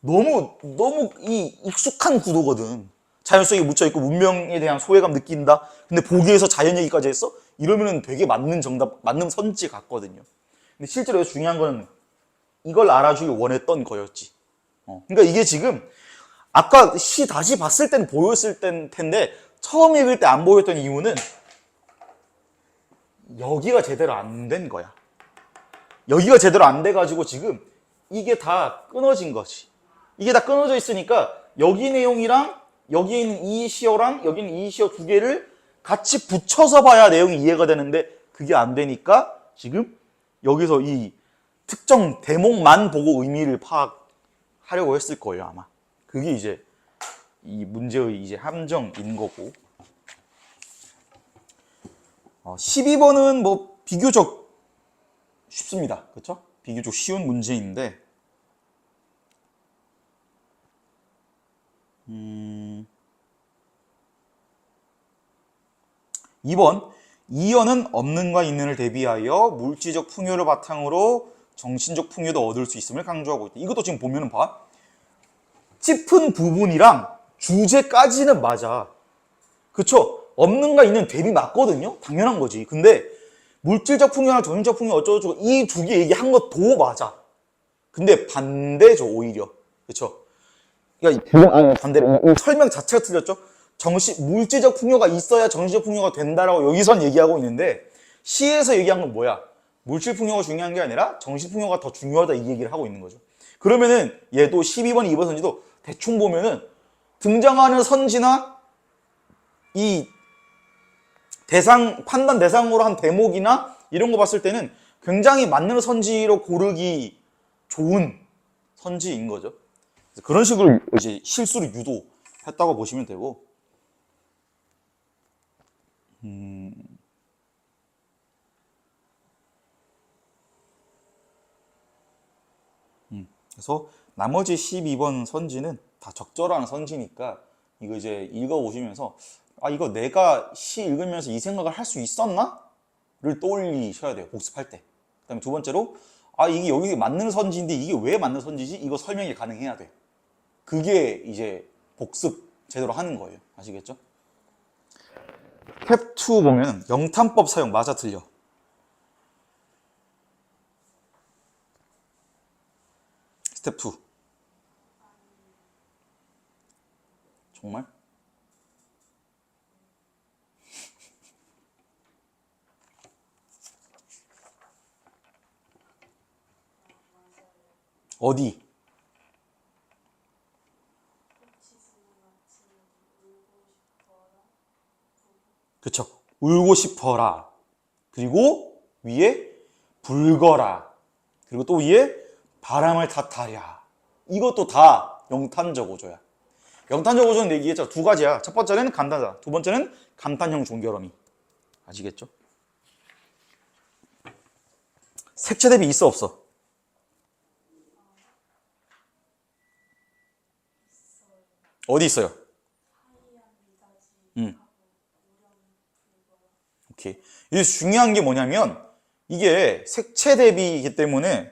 Speaker 1: 너무 이 익숙한 구도거든. 자연 속에 묻혀있고 문명에 대한 소외감 느낀다. 근데 보기에서 자연 얘기까지 했어? 이러면은 되게 맞는 정답, 맞는 선지 같거든요. 근데 실제로 여기서 중요한 건 이걸 알아주길 원했던 거였지. 그러니까 이게 지금 아까 시 다시 봤을 때는 보였을 텐데 처음 읽을 때 안 보였던 이유는 여기가 제대로 안 된 거야. 여기가 제대로 안 돼가지고 지금 이게 다 끊어진 거지. 이게 다 끊어져 있으니까 여기 내용이랑 여기 있는 이 시어랑 여기 있는 이 시어 두 개를 같이 붙여서 봐야 내용이 이해가 되는데 그게 안 되니까 지금 여기서 이 특정 대목만 보고 의미를 파악하려고 했을 거예요, 아마. 그게 이제 이 문제의 이제 함정인 거고. 12번은 뭐 비교적 쉽습니다. 그렇죠? 비교적 쉬운 문제인데 2번 이어는 없는과 있는을 대비하여 물질적 풍요를 바탕으로 정신적 풍요도 얻을 수 있음을 강조하고 있다. 이것도 지금 보면은 봐. 짚은 부분이랑 주제까지는 맞아. 그쵸? 없는가 있는 대비 맞거든요? 당연한 거지. 근데 물질적 풍요랑 정신적 풍요 어쩌고저쩌고 이 두 개 얘기한 것도 맞아. 근데 반대죠, 오히려. 그쵸? 그러니까 반대로 설명 자체가 틀렸죠? 물질적 풍요가 있어야 정신적 풍요가 된다라고 여기선 얘기하고 있는데 시에서 얘기한 건 뭐야? 물질 풍요가 중요한 게 아니라 정신 풍요가 더 중요하다 이 얘기를 하고 있는 거죠. 그러면은 얘도 12번, 2번 선지도 대충 보면은 등장하는 선지나 이 판단 대상으로 한 대목이나 이런 거 봤을 때는 굉장히 맞는 선지로 고르기 좋은 선지인 거죠. 그런 식으로 이제 실수를 유도했다고 보시면 되고, 그래서 나머지 12번 선지는 다 적절한 선지니까 이거 이제 읽어보시면서 이거 내가 시 읽으면서 이 생각을 할 수 있었나? 를 떠올리셔야 돼요. 복습할 때. 그 다음에 두 번째로 이게 여기 맞는 선지인데 이게 왜 맞는 선지지? 이거 설명이 가능해야 돼. 그게 이제 복습 제대로 하는 거예요. 아시겠죠? 스텝 2 보면 영탄법 사용 맞아 틀려. 스텝 2. 정말? 어디? 그쵸. 울고 싶어라. 그리고 위에 불거라. 그리고 또 위에 바람을 탓하랴. 이것도 다 영탄적 어조야. 영탄적 어조는 얘기했죠. 두 가지야. 첫 번째는 감탄사, 두 번째는 감탄형 종결어미. 아시겠죠? 색채 대비 있어 없어? 어디 있어요? 오케이. 이게 중요한 게 뭐냐면 이게 색채 대비이기 때문에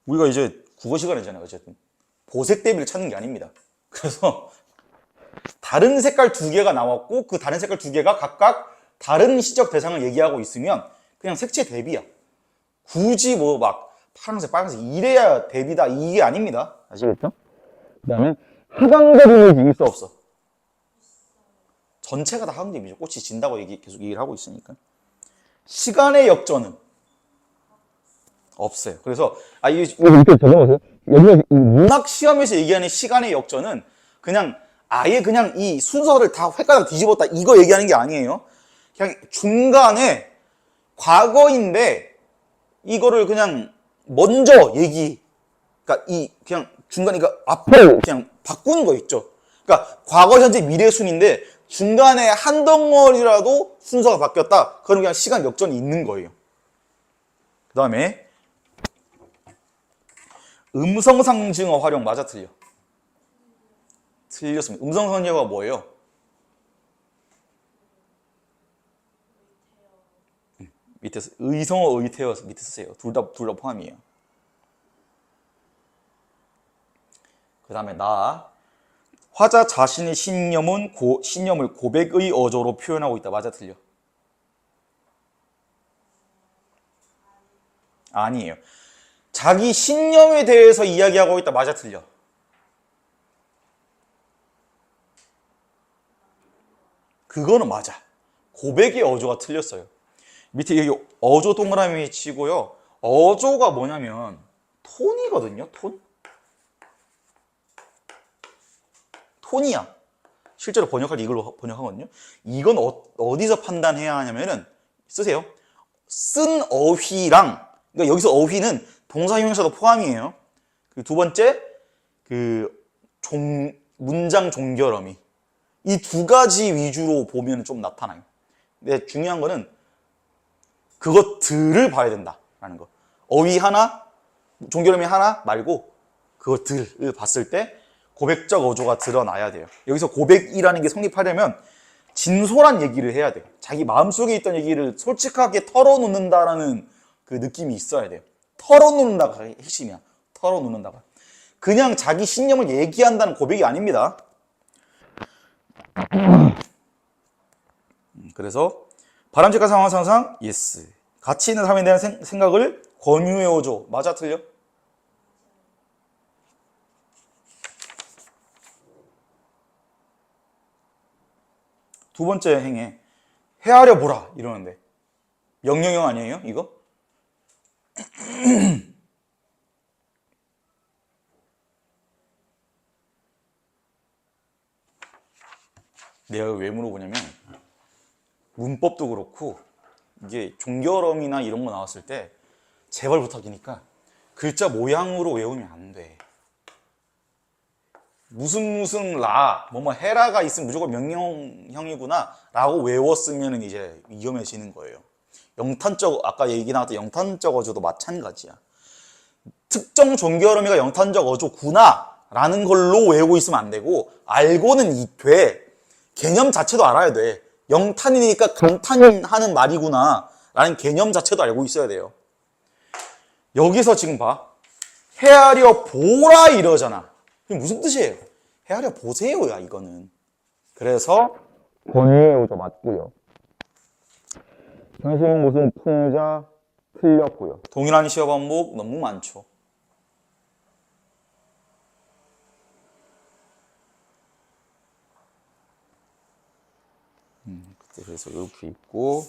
Speaker 1: 우리가 이제 국어 시간이잖아요. 어쨌든 보색 대비를 찾는 게 아닙니다. 그래서 다른 색깔 두 개가 나왔고 그 다른 색깔 두 개가 각각 다른 시적 대상을 얘기하고 있으면 그냥 색채 대비야. 굳이 뭐 막 파란색, 빨간색 이래야 대비다 이게 아닙니다. 아시겠죠? 그 다음에 하강 대비는 있어 없어? 전체가 다 하강 대비죠. 꽃이 진다고 계속 얘기를 하고 있으니까. 시간의 역전은 없어요. 그래서 이게 이렇게 적어보세요. 여기가 문학 시험에서 얘기하는 시간의 역전은 그냥 아예 그냥 이 순서를 다 획가닥 뒤집었다 이거 얘기하는 게 아니에요. 그냥 중간에 과거인데 이거를 그냥 먼저 그러니까 이 그냥 중간에 앞을 그냥 바꾸는 거 있죠. 그러니까 과거, 현재, 미래 순인데 중간에 한 덩어리라도 순서가 바뀌었다. 그럼 그냥 시간 역전이 있는 거예요. 그 다음에 음성상징어 활용 맞아 틀려? 틀렸습니다. 음성상징어가 뭐예요? 밑에 의성어, 의태어 밑에 쓰세요. 둘 다 포함이에요. 그 다음에 화자 자신의 신념을 고백의 어조로 표현하고 있다. 맞아 틀려? 아니에요. 자기 신념에 대해서 이야기하고 있다. 맞아 틀려? 그거는 맞아. 고백의 어조가 틀렸어요. 밑에 여기 어조 동그라미 치고요. 어조가 뭐냐면 톤이거든요. 톤이야. 실제로 번역할 때 이걸로 번역하거든요. 이건 어디서 판단해야 하냐면은 쓰세요. 쓴 어휘랑 그러니까 여기서 어휘는 동사 형용사도 포함이에요. 그리고 두 번째 문장 종결어미 이 두 가지 위주로 보면 좀 나타나요. 근데 중요한 거는 그것들을 봐야 된다라는 거. 어휘 하나, 종결어미 하나 말고 그것들을 봤을 때 고백적 어조가 드러나야 돼요. 여기서 고백이라는 게 성립하려면 진솔한 얘기를 해야 돼요. 자기 마음속에 있던 얘기를 솔직하게 털어놓는다라는 그 느낌이 있어야 돼요. 털어놓는다가 핵심이야. 털어놓는다가. 그냥 자기 신념을 얘기한다는 고백이 아닙니다. 그래서 바람직한 상황 상상 yes. 가치 있는 삶에 대한 생각을 권유해오죠. 맞아 틀려? 두 번째 행에 헤아려 보라 이러는데 명령형 아니에요 이거? 내가 왜 물어보냐면 문법도 그렇고 이게 종결어미나 이런 거 나왔을 때 제발 부탁이니까 글자 모양으로 외우면 안 돼. 무슨 뭐뭐 해라가 있으면 무조건 명령형이구나 라고 외웠으면 이제 위험해지는 거예요. 아까 얘기 나왔던 영탄적 어조도 마찬가지야. 특정 종결어미가 영탄적 어조구나 라는 걸로 외우고 있으면 안 되고 알고는 돼. 개념 자체도 알아야 돼. 영탄이니까 감탄하는 말이구나 라는 개념 자체도 알고 있어야 돼요. 여기서 지금 봐. 헤아려 보라 이러잖아. 이게 무슨 뜻이에요? 헤아려 보세요야 이거는. 그래서 권유의 어조 맞고요. 정신 무슨 풍자 틀렸고요. 동일한 시어 반복 너무 많죠. 그래서 이렇게 있고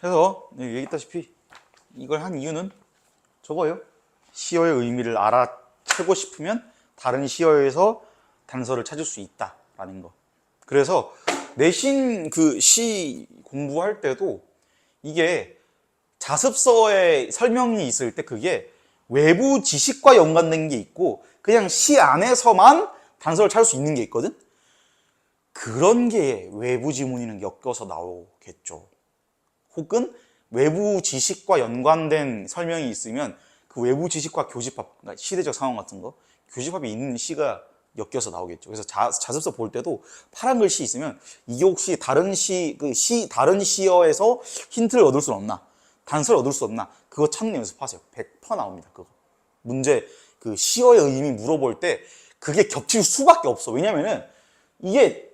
Speaker 1: 그래서 얘기했다시피 이걸 한 이유는 저거예요. 시어의 의미를 알아채고 싶으면 다른 시어에서 단서를 찾을 수 있다라는 거. 그래서 내신 그 시 공부할 때도 이게 자습서에 설명이 있을 때 그게 외부 지식과 연관된 게 있고 그냥 시 안에서만 단서를 찾을 수 있는 게 있거든. 그런 게 외부 지문이는 엮여서 나오겠죠. 혹은 외부 지식과 연관된 설명이 있으면 그 외부 지식과 교집합, 그러니까 시대적 상황 같은 거, 교집합이 있는 시가 엮여서 나오겠죠. 그래서 자습서 볼 때도 파란 글씨 있으면 이게 혹시 다른 다른 시어에서 힌트를 얻을 수 없나? 단서를 얻을 수 없나? 그거 찾는 연습하세요. 100% 나옵니다. 그거. 문제, 그 시어의 의미 물어볼 때 그게 겹칠 수밖에 없어. 왜냐면은 이게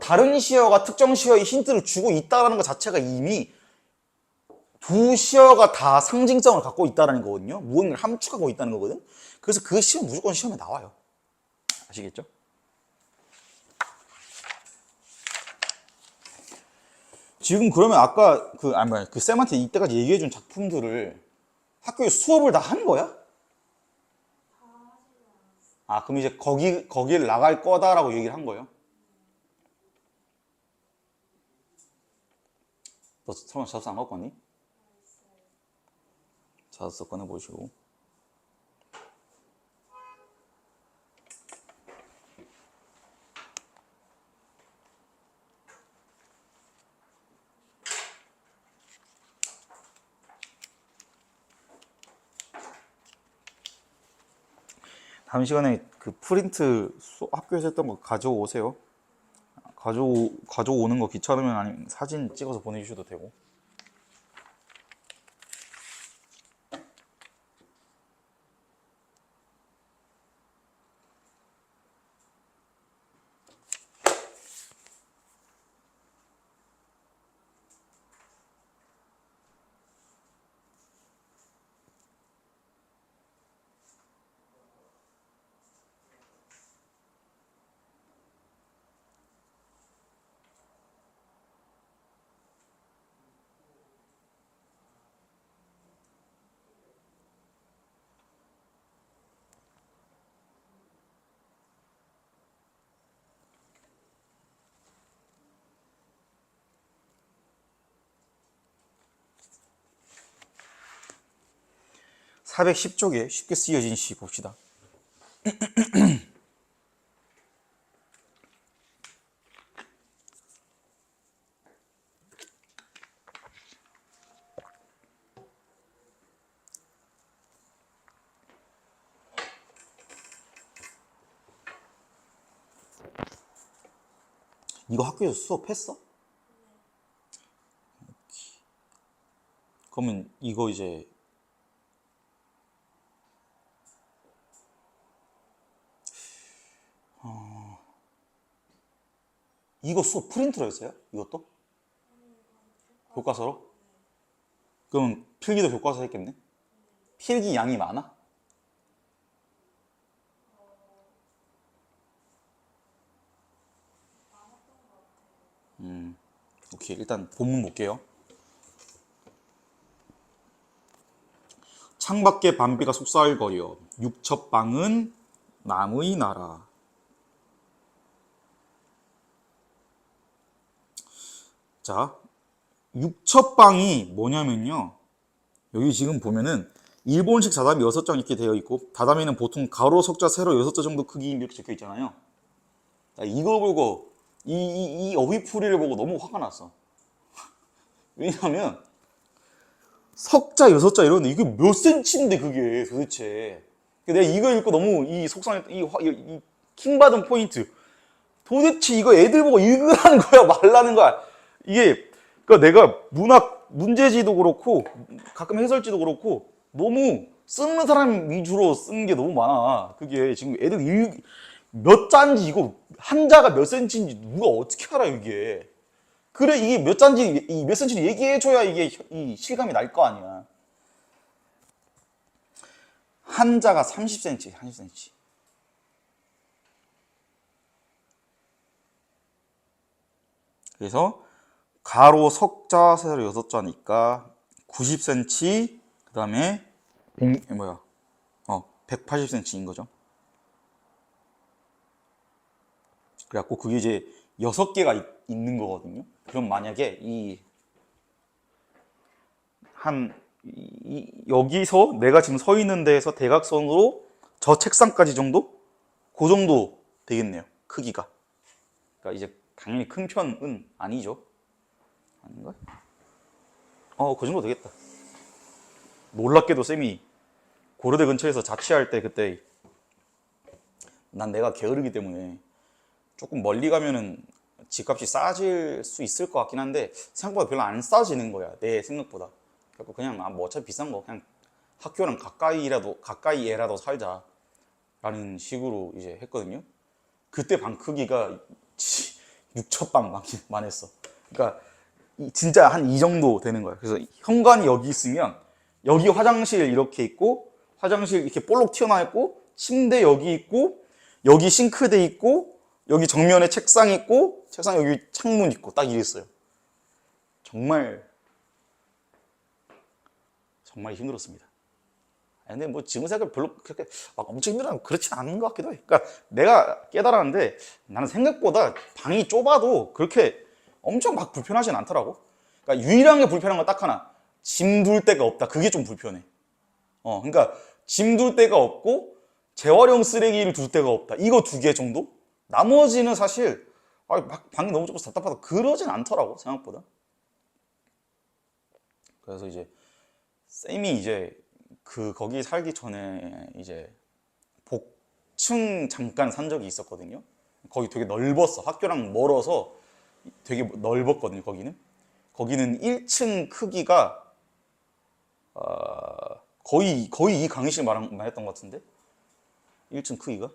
Speaker 1: 다른 시어가 특정 시어의 힌트를 주고 있다는 것 자체가 이미 두 시어가 다 상징성을 갖고 있다는 거거든요. 무언가를 함축하고 있다는 거거든. 그래서 그 시어 무조건 시험에 나와요. 아시겠죠? 지금 그러면 아까 그 쌤한테 이때까지 얘기해준 작품들을 학교에 수업을 다 한 거야? 아, 그럼 이제 거기를 나갈 거다라고 얘기를 한 거예요? 너 설마 자습서 안 갖고 왔니? 자습서 꺼내보시고. 다음 시간에 그 프린트 학교에서 했던 거 가져오세요. 가져오는 거 귀찮으면 아니면 사진 찍어서 보내주셔도 되고. (410쪽에) 쉽게 쓰여진 시 봅시다. 이거 학교에서 수업했어? 그러면 이거 이제 이거 수업 프린트로 했어요? 이것도? 교과서로? 그럼 필기도 교과서 했겠네? 필기 양이 많아? 오케이, 일단 본문 볼게요. 창밖에 밤비가 속살거려 육첩방은 남의 나라. 자, 육첩방이 뭐냐면요. 여기 지금 보면은 일본식 자담이 6장 이렇게 되어 있고 다담이는 보통 가로, 석자, 세로 6자 정도 크기 이렇게 적혀 있잖아요. 자, 이거 보고 이 어휘풀이를 보고 너무 화가 났어. 왜냐하면 석자, 6자 이러는데 이게 몇 센치인데 그게 도대체. 내가 이거 읽고 너무 이 속상했던 이 킹받은 포인트. 도대체 이거 애들 보고 읽으라는 거야 말라는 거야. 이게 그러니까 내가 문학 문제지도 그렇고 가끔 해설지도 그렇고 너무 쓰는 사람 위주로 쓰는 게 너무 많아. 그게 지금 애들 몇 자인지 이거 한자가 몇 센치인지 누가 어떻게 알아 이게. 그래 이게 몇 자인지 몇 센치인지 얘기해줘야 이게 이 실감이 날 거 아니야. 한자가 30cm, 30cm. 그래서 가로 석자 세로 여섯 자니까 90cm, 그 다음에 180cm인 거죠. 그래갖고 그게 이제 6개가 있는 거거든요. 그럼 만약에 여기서 내가 지금 서 있는 데에서 대각선으로 저 책상까지 정도? 그 정도 되겠네요. 크기가. 그러니까 이제 당연히 큰 편은 아니죠. 아닌가? 그 정도 되겠다. 놀랍게도 쌤이 고려대 근처에서 자취할 때 그때 난 내가 게으르기 때문에 조금 멀리 가면은 집값이 싸질 수 있을 것 같긴 한데 생각보다 별로 안 싸지는 거야. 내 생각보다. 그래서 그냥 뭐 어차피 비싼 거 그냥 학교랑 가까이에라도 살자 라는 식으로 이제 했거든요. 그때 방 크기가 6첩방만 했어. 그러니까 진짜 한 이 정도 되는 거야. 그래서 현관이 여기 있으면 여기 화장실 이렇게 있고 화장실 이렇게 볼록 튀어나와 있고 침대 여기 있고 여기 싱크대 있고 여기 정면에 책상 있고 책상 여기 창문 있고 딱 이랬어요. 정말 힘들었습니다. 근데 뭐 지금 생각해 별로 그렇게 막 엄청 힘들다면 그렇진 않은 것 같기도 해. 그러니까 내가 깨달았는데 나는 생각보다 방이 좁아도 그렇게 엄청 막 불편하진 않더라고. 그러니까 유일하게 불편한 건 딱 하나. 짐 둘 데가 없다. 그게 좀 불편해. 그러니까 짐 둘 데가 없고 재활용 쓰레기를 둘 데가 없다. 이거 2개 정도? 나머지는 사실 막 방이 너무 좁아서 답답하다. 그러진 않더라고 생각보다. 그래서 이제 쌤이 이제 거기 살기 전에 이제 복층 잠깐 산 적이 있었거든요. 거기 되게 넓었어. 학교랑 멀어서 되게 넓었거든요. 거기는 1층 크기가 거의 이 강의실 말했던 것 같은데 1층 크기가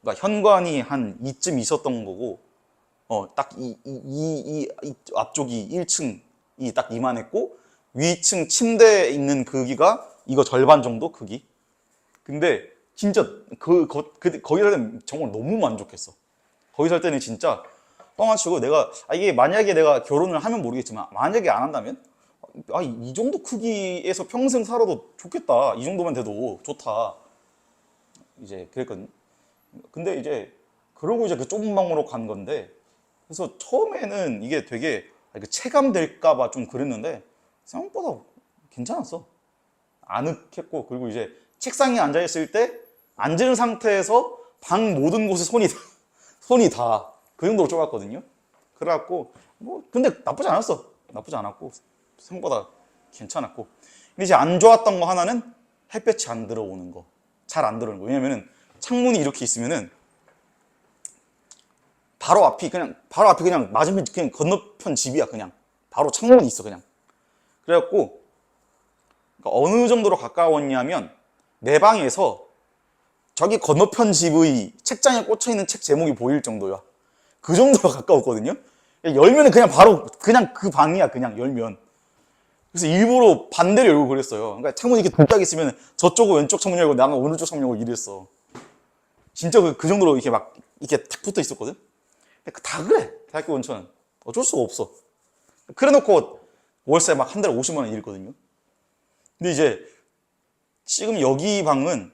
Speaker 1: 그러니까 현관이 한 이쯤 있었던 거고 딱 이 앞쪽이 1층이 딱 이만했고 위층 침대에 있는 크기가 이거 절반 정도 크기. 근데 진짜 거기 살 때는 정말 너무 만족했어. 거기 살 때는 진짜 뻥아치고 이게 만약에 내가 결혼을 하면 모르겠지만 만약에 안 한다면 이 정도 크기에서 평생 살아도 좋겠다. 이 정도만 돼도 좋다. 이제 그랬거든. 근데 이제 그러고 이제 그 좁은 방으로 간 건데 그래서 처음에는 이게 되게 체감될까봐 좀 그랬는데 생각보다 괜찮았어. 아늑했고 그리고 이제 책상에 앉아 있을 때 앉은 상태에서 방 모든 곳에 손이 다 그 정도로 좁았거든요. 그래갖고 뭐 근데 나쁘지 않았고 생각보다 괜찮았고. 근데 이제 안 좋았던 거 하나는 햇볕이 안 들어오는 거. 잘 안 들어오는 거. 왜냐면은 창문이 이렇게 있으면은 바로 앞이 그냥 맞으면 그냥 건너편 집이야. 그냥 바로 창문이 있어. 그냥 그래갖고 어느 정도로 가까웠냐면 내 방에서 저기 건너편 집의 책장에 꽂혀있는 책 제목이 보일 정도야. 그 정도로 가까웠거든요. 열면은 그냥 바로 그냥 그 방이야. 그냥 열면. 그래서 일부러 반대로 열고 그랬어요. 그러니까 창문이 이렇게 둘 있으면 저쪽은 왼쪽 창문 열고 나는 오른쪽 창문 열고 이랬어. 진짜 그 정도로 이렇게 막 이렇게 탁 붙어 있었거든. 다 그래. 대학교 근처는 어쩔 수가 없어. 그래놓고 월세 막 한 달에 50만 원 이랬거든요. 근데 이제 지금 여기 방은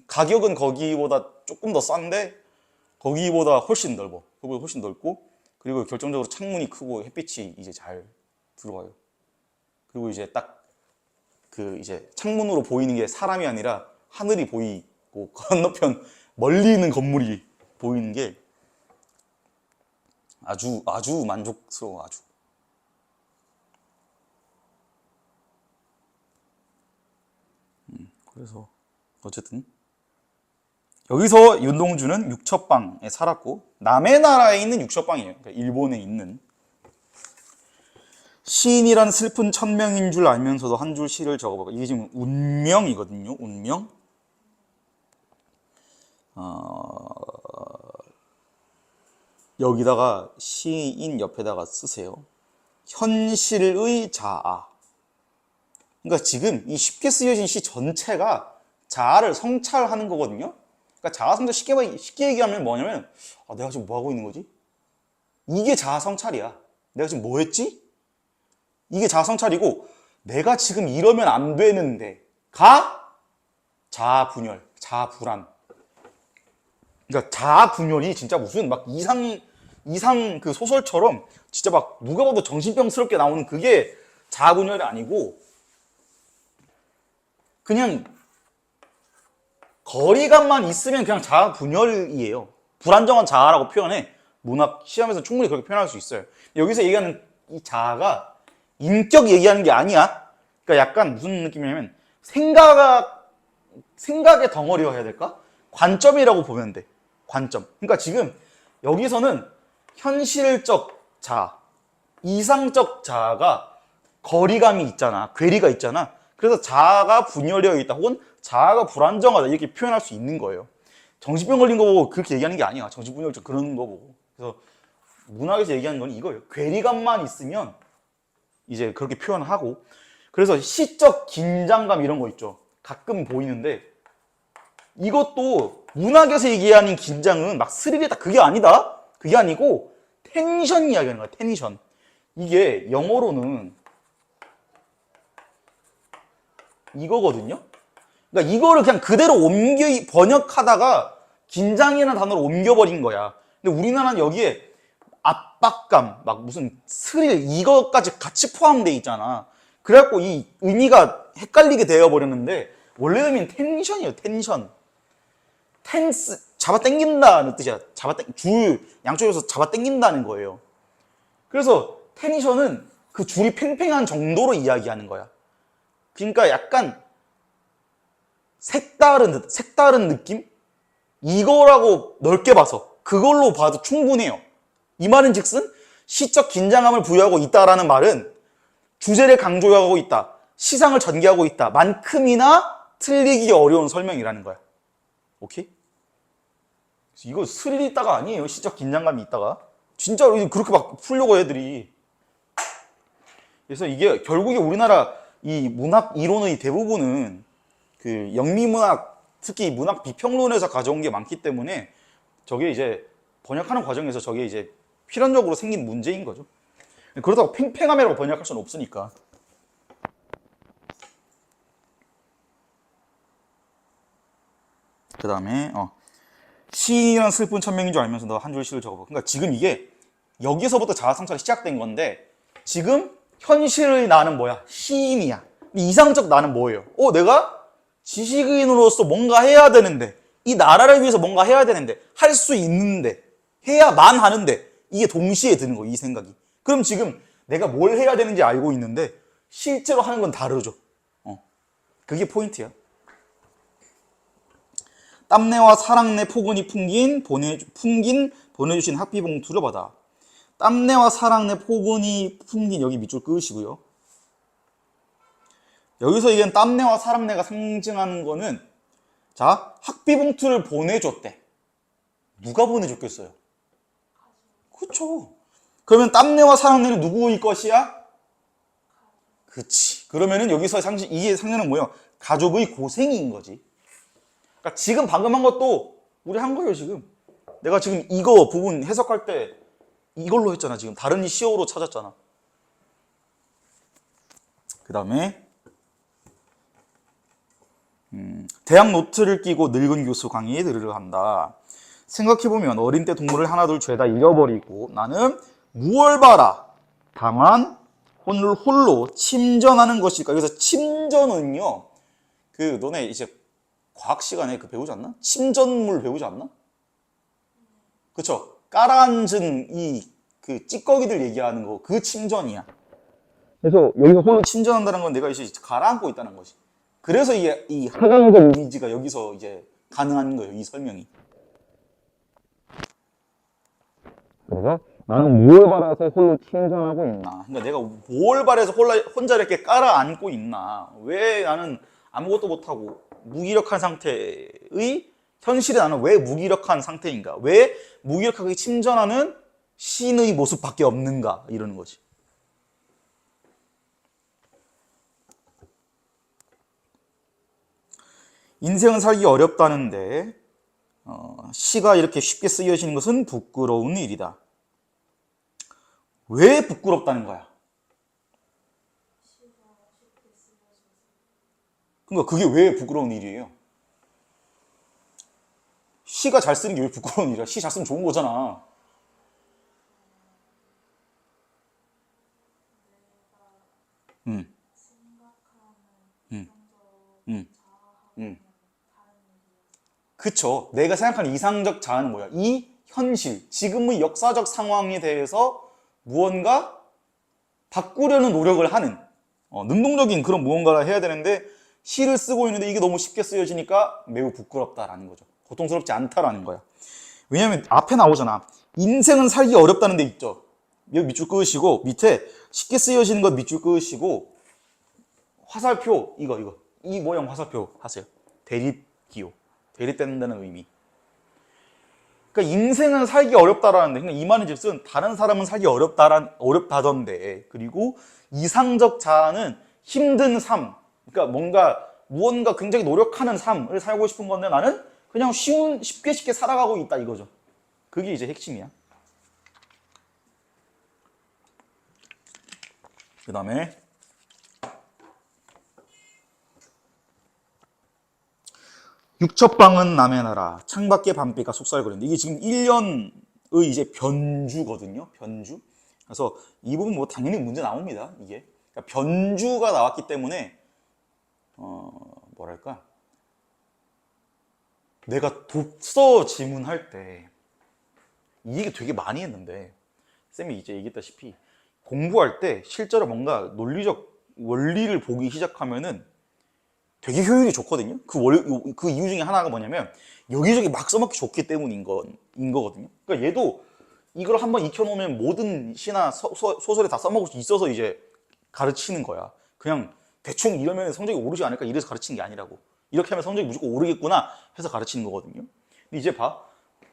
Speaker 1: 가격은 거기보다 조금 더 싼데 거기보다 훨씬 넓어. 거기보다 훨씬 넓고 그리고 결정적으로 창문이 크고 햇빛이 이제 잘 들어와요. 그리고 이제 딱 이제 창문으로 보이는 게 사람이 아니라 하늘이 보이고 건너편 멀리 있는 건물이 보이는 게 아주 만족스러워. 아주. 그래서 어쨌든 여기서 윤동주는 육첩방에 살았고 남의 나라에 있는 육첩방이에요. 그러니까 일본에 있는. 시인이란 슬픈 천명인 줄 알면서도 한 줄 시를 적어보고 이게 지금 운명이거든요. 운명. 여기다가 시인 옆에다가 쓰세요. 현실의 자아. 그러니까 지금 이 쉽게 쓰여진 시 전체가 자아를 성찰하는 거거든요. 그러니까 자아 성찰 쉽게 얘기하면 뭐냐면 내가 지금 뭐 하고 있는 거지? 이게 자아 성찰이야. 내가 지금 뭐 했지? 이게 자아성찰이고, 내가 지금 이러면 안 되는데 가 자아분열, 자아불안. 그러니까 자아분열이 진짜 무슨 막 이상 그 소설처럼 진짜 막 누가 봐도 정신병스럽게 나오는 그게 자아분열이 아니고, 그냥 거리감만 있으면 그냥 자아분열이에요. 불안정한 자아라고 표현해. 문학 시험에서 충분히 그렇게 표현할 수 있어요. 여기서 얘기하는 이 자아가 인격 얘기하는 게 아니야. 그러니까 약간 무슨 느낌이냐면 생각의 덩어리가 해야 될까? 관점이라고 보면 돼. 관점. 그러니까 지금 여기서는 현실적 자아, 이상적 자아가 거리감이 있잖아. 괴리가 있잖아. 그래서 자아가 분열되어 있다 혹은 자아가 불안정하다 이렇게 표현할 수 있는 거예요. 정신병 걸린 거 보고 그렇게 얘기하는 게 아니야. 정신분열증 그런 거 보고. 그래서 문학에서 얘기하는 건 이거예요. 괴리감만 있으면 이제 그렇게 표현하고, 그래서 시적 긴장감 이런 거 있죠. 가끔 보이는데 이것도 문학에서 얘기하는 긴장은 막 스릴이다 그게 아니다. 그게 아니고 텐션 이야기하는 거야. 텐션. 이게 영어로는 이거거든요. 그러니까 이거를 그냥 그대로 번역하다가 긴장이라는 단어로 옮겨버린 거야. 근데 우리나라는 여기에 압박감, 막 무슨 스릴 이것까지 같이 포함되어 있잖아. 그래갖고 이 의미가 헷갈리게 되어버렸는데 원래 의미는 텐션이에요. 텐션. 잡아당긴다는 뜻이야. 줄 양쪽에서 잡아당긴다는 거예요. 그래서 텐션은 그 줄이 팽팽한 정도로 이야기하는 거야. 그러니까 약간 색다른 느낌? 이거라고 넓게 봐서 그걸로 봐도 충분해요. 이 말은 즉슨 시적 긴장감을 부여하고 있다라는 말은 주제를 강조하고 있다, 시상을 전개하고 있다 만큼이나 틀리기 어려운 설명이라는 거야. 오케이? 이거 스릴 있다가 아니에요. 시적 긴장감이 있다가. 진짜로 그렇게 막 풀려고 애들이. 그래서 이게 결국에 우리나라 이 문학 이론의 대부분은 그 영미문학, 특히 문학 비평론에서 가져온 게 많기 때문에 저게 이제 번역하는 과정에서 저게 이제 필연적으로 생긴 문제인 거죠. 그렇다고 팽팽함이라고 번역할 수는 없으니까. 그 다음에 시인은 슬픈 천명인 줄 알면서 한 줄 시를 적어봐. 그러니까 지금 이게 여기서부터 자아성찰이 시작된 건데 지금 현실의 나는 뭐야? 시인이야. 이상적 나는 뭐예요? 내가 지식인으로서 뭔가 해야 되는데, 이 나라를 위해서 뭔가 해야 되는데, 할 수 있는데, 해야만 하는데, 이게 동시에 드는 거예요, 이 생각이. 그럼 지금 내가 뭘 해야 되는지 알고 있는데 실제로 하는 건 다르죠. 그게 포인트야. 땀내와 사랑내 포근히 풍긴 보내주신 학비봉투를 받아. 땀내와 사랑내 포근히 풍긴, 여기 밑줄 끄시고요. 여기서 이게 땀내와 사랑내가 상징하는 거는, 자, 학비봉투를 보내줬대. 누가 보내줬겠어요? 그렇죠. 그러면 땀내와 사랑내는 누구의 것이야? 그치. 그러면은 여기서 이게 상징은 뭐예요? 가족의 고생인 거지. 그러니까 지금 방금 한 것도 우리 한 거예요, 지금. 내가 지금 이거 부분 해석할 때 이걸로 했잖아, 지금. 다른 시어로 찾았잖아. 그 다음에 대학 노트를 끼고 늙은 교수 강의에 들으러 간다. 생각해보면 어린 때 동물을 하나 둘 죄다 잃어버리고 나는 무얼 바라 다만 홀로 침전하는 것일까. 여기서 침전은요, 너네 이제 과학 시간에 배우지 않나? 침전물 배우지 않나? 그쵸? 깔아앉은 찌꺼기들 얘기하는 거, 그 침전이야. 그래서 여기서 홀로 침전한다는 건 내가 이제 가라앉고 있다는 거지. 그래서 이 하강적 이미지가 여기서 이제 가능한 거예요, 이 설명이. 그래서 나는 무엇을 바라서 홀로 침전하고 있나? 그러니까 내가 무엇을 바라서 혼자 이렇게 깔아앉고 있나? 왜 나는 아무것도 못하고 무기력한 상태의 현실에 나는 왜 무기력한 상태인가? 왜 무기력하게 침전하는 신의 모습밖에 없는가? 이러는 거지. 인생은 살기 어렵다는데 시가 이렇게 쉽게 쓰여지는 것은 부끄러운 일이다. 왜 부끄럽다는 거야? 그러니까 그게 왜 부끄러운 일이에요? 시가 잘 쓰는 게 왜 부끄러운 일이야? 시 잘 쓰면 좋은 거잖아. 응, 응, 응, 응. 그쵸. 내가 생각하는 이상적 자아는 뭐야? 이 현실, 지금의 역사적 상황에 대해서 무언가 바꾸려는 노력을 하는 능동적인 그런 무언가를 해야 되는데 시를 쓰고 있는데 이게 너무 쉽게 쓰여지니까 매우 부끄럽다라는 거죠. 고통스럽지 않다라는 거야. 왜냐면 앞에 나오잖아. 인생은 살기 어렵다는 데 있죠. 여기 밑줄 그으시고 밑에 쉽게 쓰여지는 것 밑줄 그으시고 화살표 이거 이 모양 화살표 하세요. 대립 기호. 대립된다는 의미. 그러니까 인생은 살기 어렵다라는데 그러니까 이 말인즉슨 다른 사람은 살기 어렵다던데 그리고 이상적 자아는 힘든 삶 그러니까 무언가 굉장히 노력하는 삶을 살고 싶은 건데 나는 그냥 쉽게 살아가고 있다 이거죠. 그게 이제 핵심이야. 그 다음에 육첩방은 남의 나라 창밖에 밤비가 속살거리는데 이게 지금 1년의 이제 변주거든요. 변주. 그래서 이 부분 뭐 당연히 문제 나옵니다. 이게 그러니까 변주가 나왔기 때문에 뭐랄까 내가 독서 지문할 때 이 얘기 되게 많이 했는데 쌤이 이제 얘기했다시피 공부할 때 실제로 뭔가 논리적 원리를 보기 시작하면은 되게 효율이 좋거든요. 그 이유 중에 하나가 뭐냐면 여기저기 막 써먹기 좋기 때문인 거거든요. 그러니까 얘도 이걸 한번 익혀놓으면 모든 시나 소설에 다 써먹을 수 있어서 이제 가르치는 거야. 그냥 대충 이러면 성적이 오르지 않을까 이래서 가르치는 게 아니라고. 이렇게 하면 성적이 무조건 오르겠구나 해서 가르치는 거거든요. 근데 이제 봐.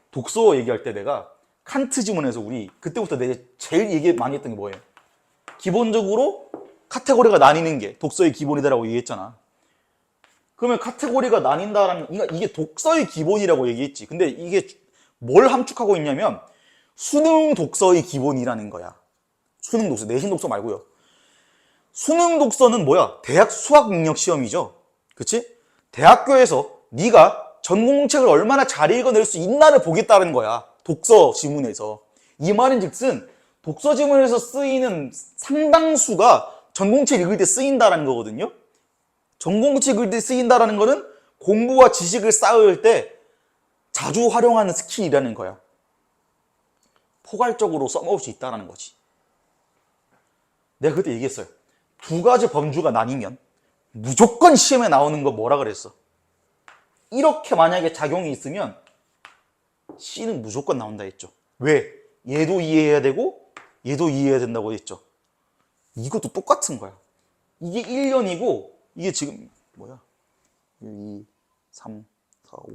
Speaker 1: 독서 얘기할 때 내가 칸트 지문에서 우리 그때부터 내가 제일 얘기 많이 했던 게 뭐예요? 기본적으로 카테고리가 나뉘는 게 독서의 기본이다라고 얘기했잖아. 그러면 카테고리가 나뉜다라는 이게 독서의 기본이라고 얘기했지. 근데 이게 뭘 함축하고 있냐면 수능 독서의 기본이라는 거야. 수능 독서, 내신 독서 말고요. 수능 독서는 뭐야? 대학 수학 능력 시험이죠. 그치? 대학교에서 네가 전공책을 얼마나 잘 읽어낼 수 있나를 보겠다는 거야. 독서 지문에서. 이 말인즉슨 독서 지문에서 쓰이는 상당수가 전공책 읽을 때 쓰인다는 거거든요. 전공책 읽을 때 쓰인다는 거는 공부와 지식을 쌓을 때 자주 활용하는 스킬이라는 거야. 포괄적으로 써먹을 수 있다는 거지. 내가 그때 얘기했어요. 두 가지 범주가 나뉘면 무조건 시험에 나오는 거 뭐라 그랬어? 이렇게 만약에 작용이 있으면 C는 무조건 나온다 했죠. 왜? 얘도 이해해야 되고 얘도 이해해야 된다고 했죠. 이것도 똑같은 거야. 이게 1년이고 이게 지금 뭐야? 2, 3, 4, 5,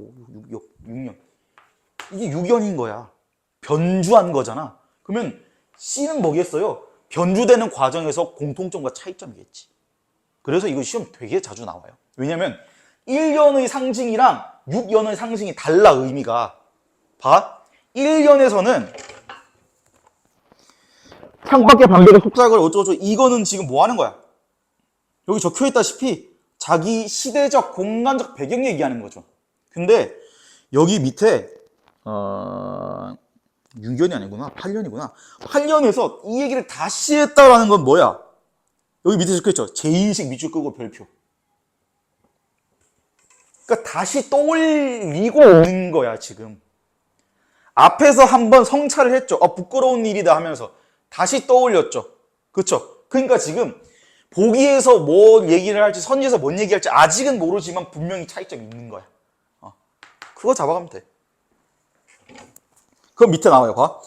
Speaker 1: 6년. 이게 6년인 거야. 변주한 거잖아. 그러면 C는 뭐겠어요? 변주되는 과정에서 공통점과 차이점이겠지. 그래서 이거 시험 되게 자주 나와요. 왜냐면 1년의 상징이랑 6년의 상징이 달라 의미가. 봐. 1년에서는 창밖에 밤비가 속삭을 어쩌고저쩌고 이거는 지금 뭐 하는 거야? 여기 적혀있다시피 자기 시대적 공간적 배경 얘기하는 거죠. 근데 여기 밑에 6년이 아니구나. 8년이구나. 8년에서 이 얘기를 다시 했다라는 건 뭐야? 여기 밑에 적혀있죠. 제2식 밑줄 끄고 별표. 그러니까 다시 떠올리고 오는 거야 지금. 앞에서 한번 성찰을 했죠. 부끄러운 일이다 하면서 다시 떠올렸죠. 그렇죠? 그러니까 지금 보기에서 뭐 얘기를 할지 선지에서 뭔 얘기할지 아직은 모르지만 분명히 차이점이 있는 거야. 그거 잡아가면 돼. 그럼 밑에 나와요. 봐.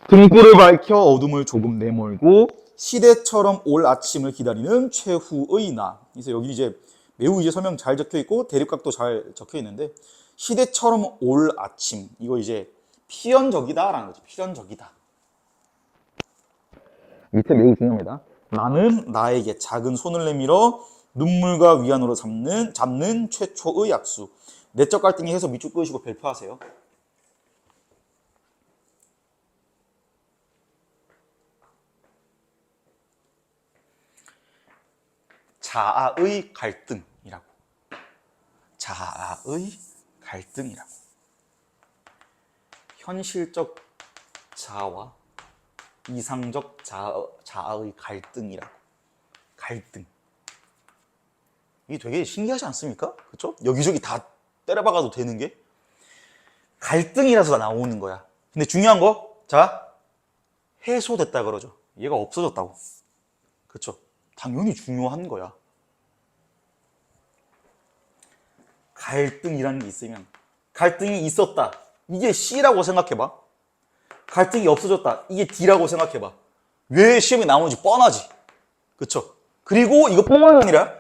Speaker 1: 등불을 밝혀 어둠을 조금 내몰고 시대처럼 올 아침을 기다리는 최후의 나. 그래서 여기 이제 매우 이제 설명 잘 적혀 있고 대립각도 잘 적혀 있는데 시대처럼 올 아침 이거 이제 필연적이다라는 거지. 필연적이다. 밑에 매우 중요합니다. 나는 나에게 작은 손을 내밀어 눈물과 위안으로 잡는 최초의 약수. 내적 갈등이 해서 밑줄 끄시고 발표하세요. 자아의 갈등이라고. 자아의 갈등이라고. 현실적 자아와 이상적 자아의 갈등이라고. 갈등. 이게 되게 신기하지 않습니까? 그렇죠? 여기저기 다 때려박아도 되는 게 갈등이라서 나오는 거야. 근데 중요한 거, 자, 해소됐다 그러죠. 얘가 없어졌다고. 그렇죠? 당연히 중요한 거야. 갈등이라는 게 있으면, 갈등이 있었다. 이게 C라고 생각해봐. 갈등이 없어졌다. 이게 D라고 생각해봐. 왜 시험에 나오는지 뻔하지. 그렇죠? 그리고 이것뿐만 아니라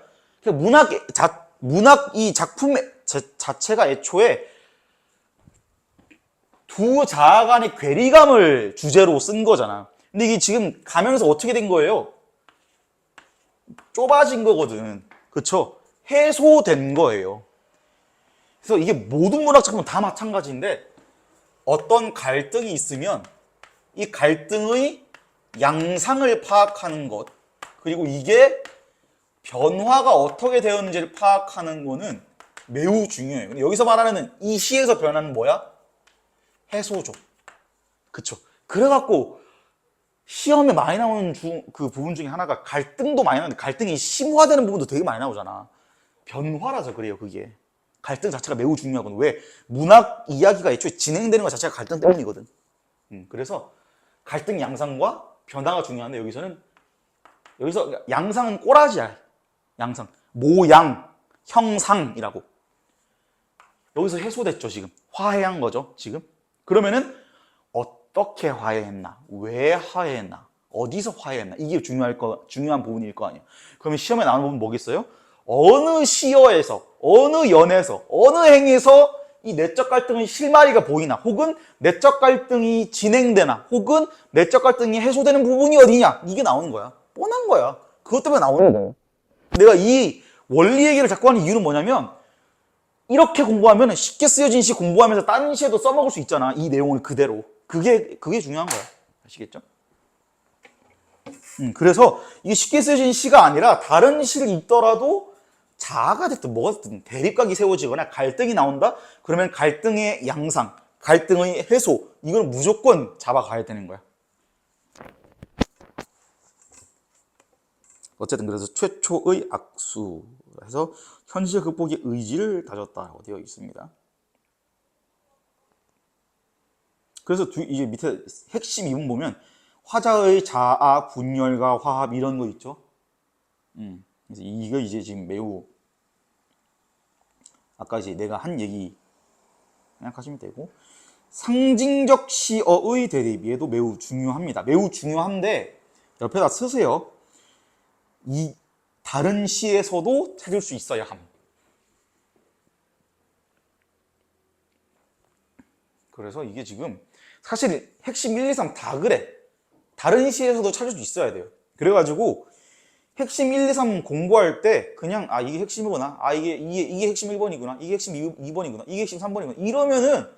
Speaker 1: 문학 이 작품 자체가 애초에 두 자아 간의 괴리감을 주제로 쓴 거잖아. 근데 이게 지금 가면서 어떻게 된 거예요? 좁아진 거거든. 그쵸? 해소된 거예요. 그래서 이게 모든 문학 작품 다 마찬가지인데 어떤 갈등이 있으면 이 갈등의 양상을 파악하는 것, 그리고 이게 변화가 어떻게 되었는지를 파악하는 거는 매우 중요해요. 근데 여기서 말하는 이 시에서 변화는 뭐야? 해소죠. 그쵸? 그래갖고 시험에 많이 나오는 그 부분 중에 하나가 갈등도 많이 나오는데 갈등이 심화되는 부분도 되게 많이 나오잖아. 변화라서 그래요, 그게. 갈등 자체가 매우 중요하거든. 왜? 문학 이야기가 애초에 진행되는 것 자체가 갈등 때문이거든. 그래서 갈등 양상과 변화가 중요한데 여기서 양상은 꼬라지야. 양상. 모양, 형상이라고. 여기서 해소됐죠, 지금. 화해한 거죠, 지금. 그러면은 어떻게 화해했나? 왜 화해했나? 어디서 화해했나? 이게 중요한 부분일 거 아니에요. 그러면 시험에 나오는 부분 뭐겠어요? 어느 시어에서, 어느 연에서, 어느 행에서 이 내적 갈등의 실마리가 보이나, 혹은 내적 갈등이 진행되나, 혹은 내적 갈등이 해소되는 부분이 어디냐? 이게 나오는 거야. 뻔한 거야. 그것 때문에 나오는 거야. 내가 이 원리 얘기를 자꾸 하는 이유는 뭐냐면, 이렇게 공부하면 쉽게 쓰여진 시 공부하면서 다른 시에도 써먹을 수 있잖아. 이 내용을 그대로. 그게 중요한 거야. 아시겠죠? 그래서 이게 쉽게 쓰여진 시가 아니라 다른 시를 읽더라도 자아가 됐든 뭐가 됐든 대립각이 세워지거나 갈등이 나온다? 그러면 갈등의 양상, 갈등의 해소, 이걸 무조건 잡아가야 되는 거야. 어쨌든 그래서 최초의 악수 해서 현실 극복의 의지를 다졌다라고 되어 있습니다. 그래서 이제 밑에 핵심 이분 보면 화자의 자아, 분열과 화합 이런 거 있죠. 그래서 이거 이제 지금 매우 아까 이제 내가 한 얘기 생각하시면 되고, 상징적 시어의 대립, 얘도 매우 중요합니다. 매우 중요한데 옆에다 쓰세요. 이 다른 시에서도 찾을 수 있어야 함. 그래서 이게 지금 사실 핵심 1, 2, 3 다 그래. 다른 시에서도 찾을 수 있어야 돼요. 그래가지고 핵심 1, 2, 3 공부할 때 그냥 이게 핵심이구나, 이게 핵심 1번이구나, 이게 핵심 2번이구나, 이게 핵심 3번이구나 이러면은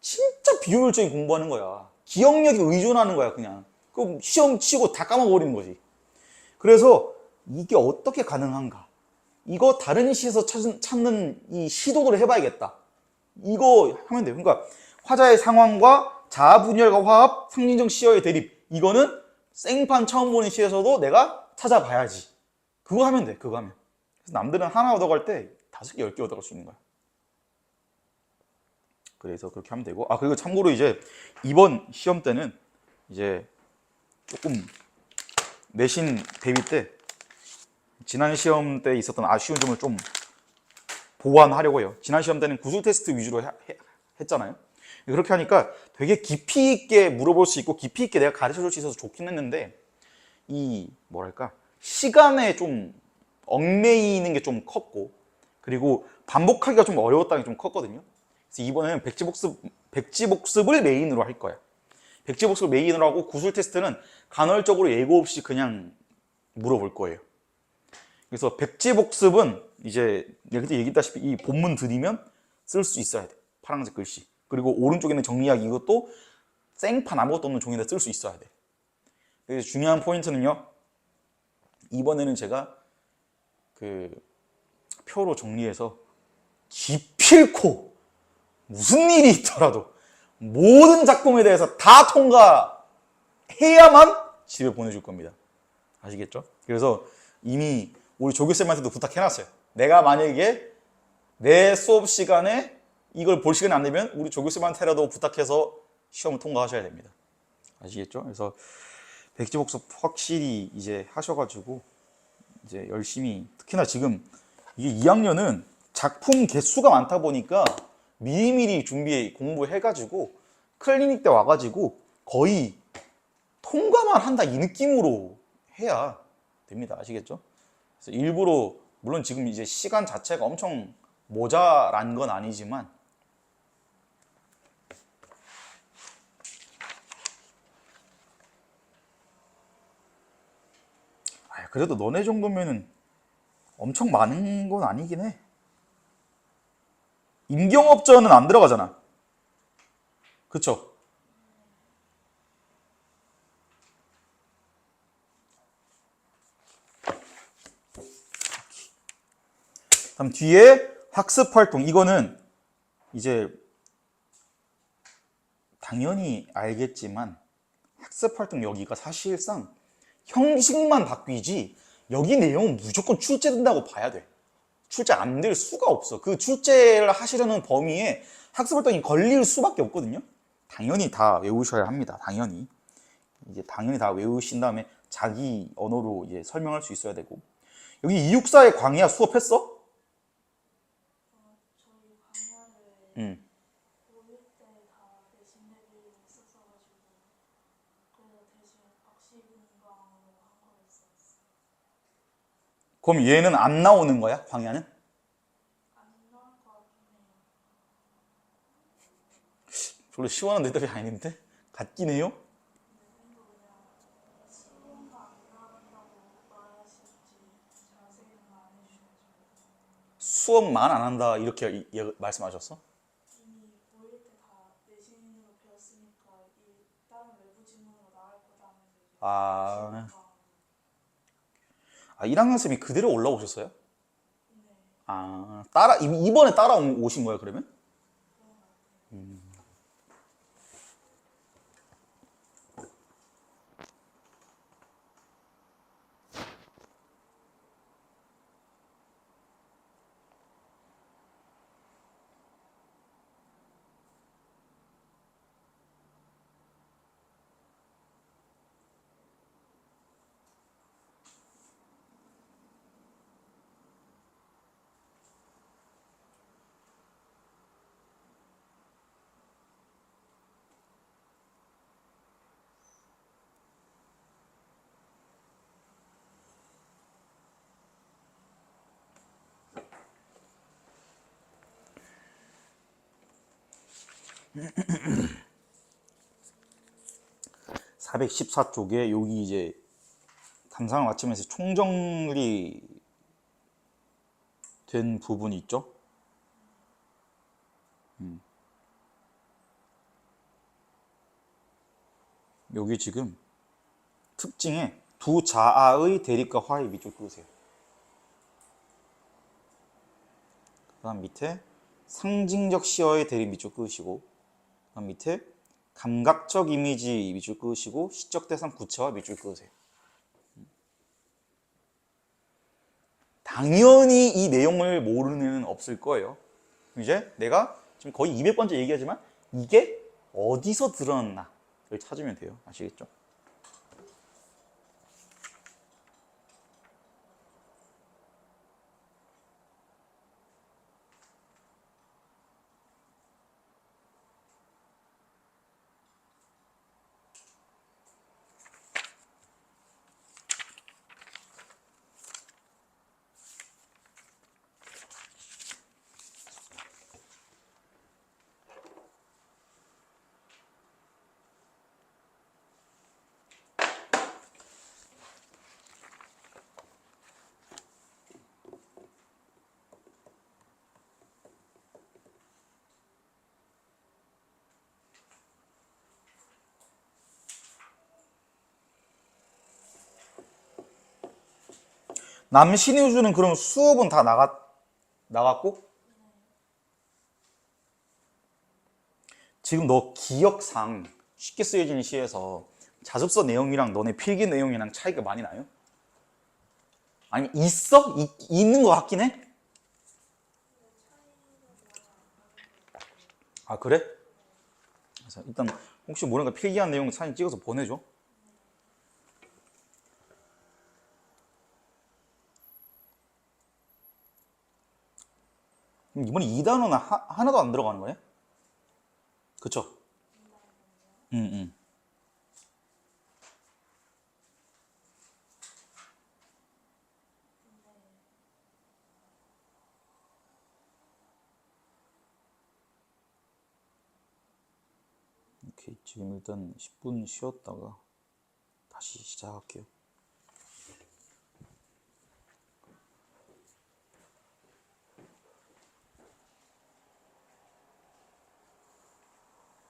Speaker 1: 진짜 비효율적인 공부하는 거야. 기억력에 의존하는 거야. 그냥 그럼 시험 치고 다 까먹어버리는 거지. 그래서 이게 어떻게 가능한가, 이거 다른 시에서 찾는 이 시도를 해봐야겠다, 이거 하면 돼요. 그러니까 화자의 상황과 자아 분열과 화합, 상징적 시어의 대립, 이거는 생판 처음 보는 시에서도 내가 찾아봐야지. 그거 하면 돼. 그거 하면. 그래서 남들은 하나 얻어갈 때 5개, 10개 얻어갈 수 있는 거야. 그래서 그렇게 하면 되고, 그리고 참고로 이제 이번 시험 때는 이제 조금 내신 대비 때 지난 시험 때 있었던 아쉬운 점을 좀 보완하려고 해요. 지난 시험 때는 구술 테스트 위주로 했잖아요. 그렇게 하니까 되게 깊이 있게 물어볼 수 있고 깊이 있게 내가 가르쳐 줄 수 있어서 좋긴 했는데, 이 뭐랄까, 시간에 좀 얽매이는 게 좀 컸고, 그리고 반복하기가 좀 어려웠다는 게 좀 컸거든요. 그래서 이번에는 백지복습을 메인으로 할 거야. 백지복습을 메인으로 하고 구술 테스트는 간헐적으로 예고 없이 그냥 물어볼 거예요. 그래서 백지복습은 이제 내가 그때 얘기했다시피 이 본문 드리면 쓸 수 있어야 돼. 파란색 글씨. 그리고 오른쪽에는 정리하기, 이것도 생판 아무것도 없는 종이에다 쓸 수 있어야 돼. 그래서 중요한 포인트는요, 이번에는 제가 그 표로 정리해서 기필코 무슨 일이 있더라도 모든 작품에 대해서 다 통과해야만 집에 보내줄 겁니다. 아시겠죠? 그래서 이미 우리 조교쌤한테도 부탁해놨어요. 내가 만약에 내 수업 시간에 이걸 볼 시간이 안 되면 우리 조교쌤한테라도 부탁해서 시험을 통과하셔야 됩니다. 아시겠죠? 그래서 백지복습 확실히 이제 하셔가지고 이제 열심히, 특히나 지금 이게 2학년은 작품 개수가 많다 보니까 미리미리 준비해 공부해가지고 클리닉 때 와가지고 거의 통과만 한다 이 느낌으로 해야 됩니다. 아시겠죠? 그래서 일부러, 물론 지금 이제 시간 자체가 엄청 모자란 건 아니지만 그래도 너네 정도면은 엄청 많은 건 아니긴 해. 임경업전은 안 들어가잖아. 그쵸? 다음 뒤에 학습활동. 이거는 이제 당연히 알겠지만 학습활동 여기가 사실상 형식만 바뀌지 여기 내용은 무조건 출제된다고 봐야 돼. 출제 안 될 수가 없어. 그 출제를 하시려는 범위에 학습활동이 걸릴 수밖에 없거든요. 당연히 다 외우셔야 합니다. 당연히. 이제 당연히 다 외우신 다음에 자기 언어로 이제 설명할 수 있어야 되고. 여기 264의 광야 수업했어?
Speaker 2: 저희 강연을
Speaker 1: 응.
Speaker 2: 고1 때 다 내신 대비를 했었어가지고 그래서 대신 박시분방으로 한 거였었어요.
Speaker 1: 그럼 얘는 안 나오는 거야? 광야는?
Speaker 2: 안 나올 것 같긴 해요.
Speaker 1: 별로 시원한 대답이 아닌데? 같긴 해요?
Speaker 2: 선생님도 그냥 수업만 안 나간다고 말하실지 자세히는 안 해주셔가지고
Speaker 1: 수업만 안 한다 이렇게 말씀하셨어?
Speaker 2: 이미 고1 때 다 내신으로 배웠으니까 이 다른 외부 지문으로 나갈 거다면서 이제
Speaker 1: 아,
Speaker 2: 박시분방
Speaker 1: 1학년 쌤이 그대로 올라오셨어요?
Speaker 2: 네,
Speaker 1: 아, 이번에 따라오신 거예요, 그러면?
Speaker 2: 그런 것 같아요.
Speaker 1: 414쪽에 여기 이제 감상을 마치면서 총정리 된 부분이 있죠? 여기 지금 특징에 두 자아의 대립과 화해 밑줄 그으세요. 그 다음 밑에 상징적 시어의 대립 밑줄 그으시고, 그 다음 밑에 감각적 이미지 밑줄 그으시고, 시적 대상 구체화 밑줄 그으세요. 당연히 이 내용을 모르는 애는 없을 거예요. 이제 내가 지금 거의 200번째 얘기하지만 이게 어디서 드러났나를 찾으면 돼요. 아시겠죠? 남신의 우주는 그럼 수업은 다 나갔고? 지금 너 기억상 쉽게 쓰여지는 시에서 자습서 내용이랑 너네 필기 내용이랑 차이가 많이 나요? 아니 있어? 있는 것 같긴 해? 아 그래? 그래서 일단 혹시 모르니까 필기한 내용 사진 찍어서 보내줘. 그럼 이번에 2단원은 하나도 안 들어가는 거네? 그쵸? 응. 오케이. 지금 일단 10분 쉬었다가 다시 시작할게요.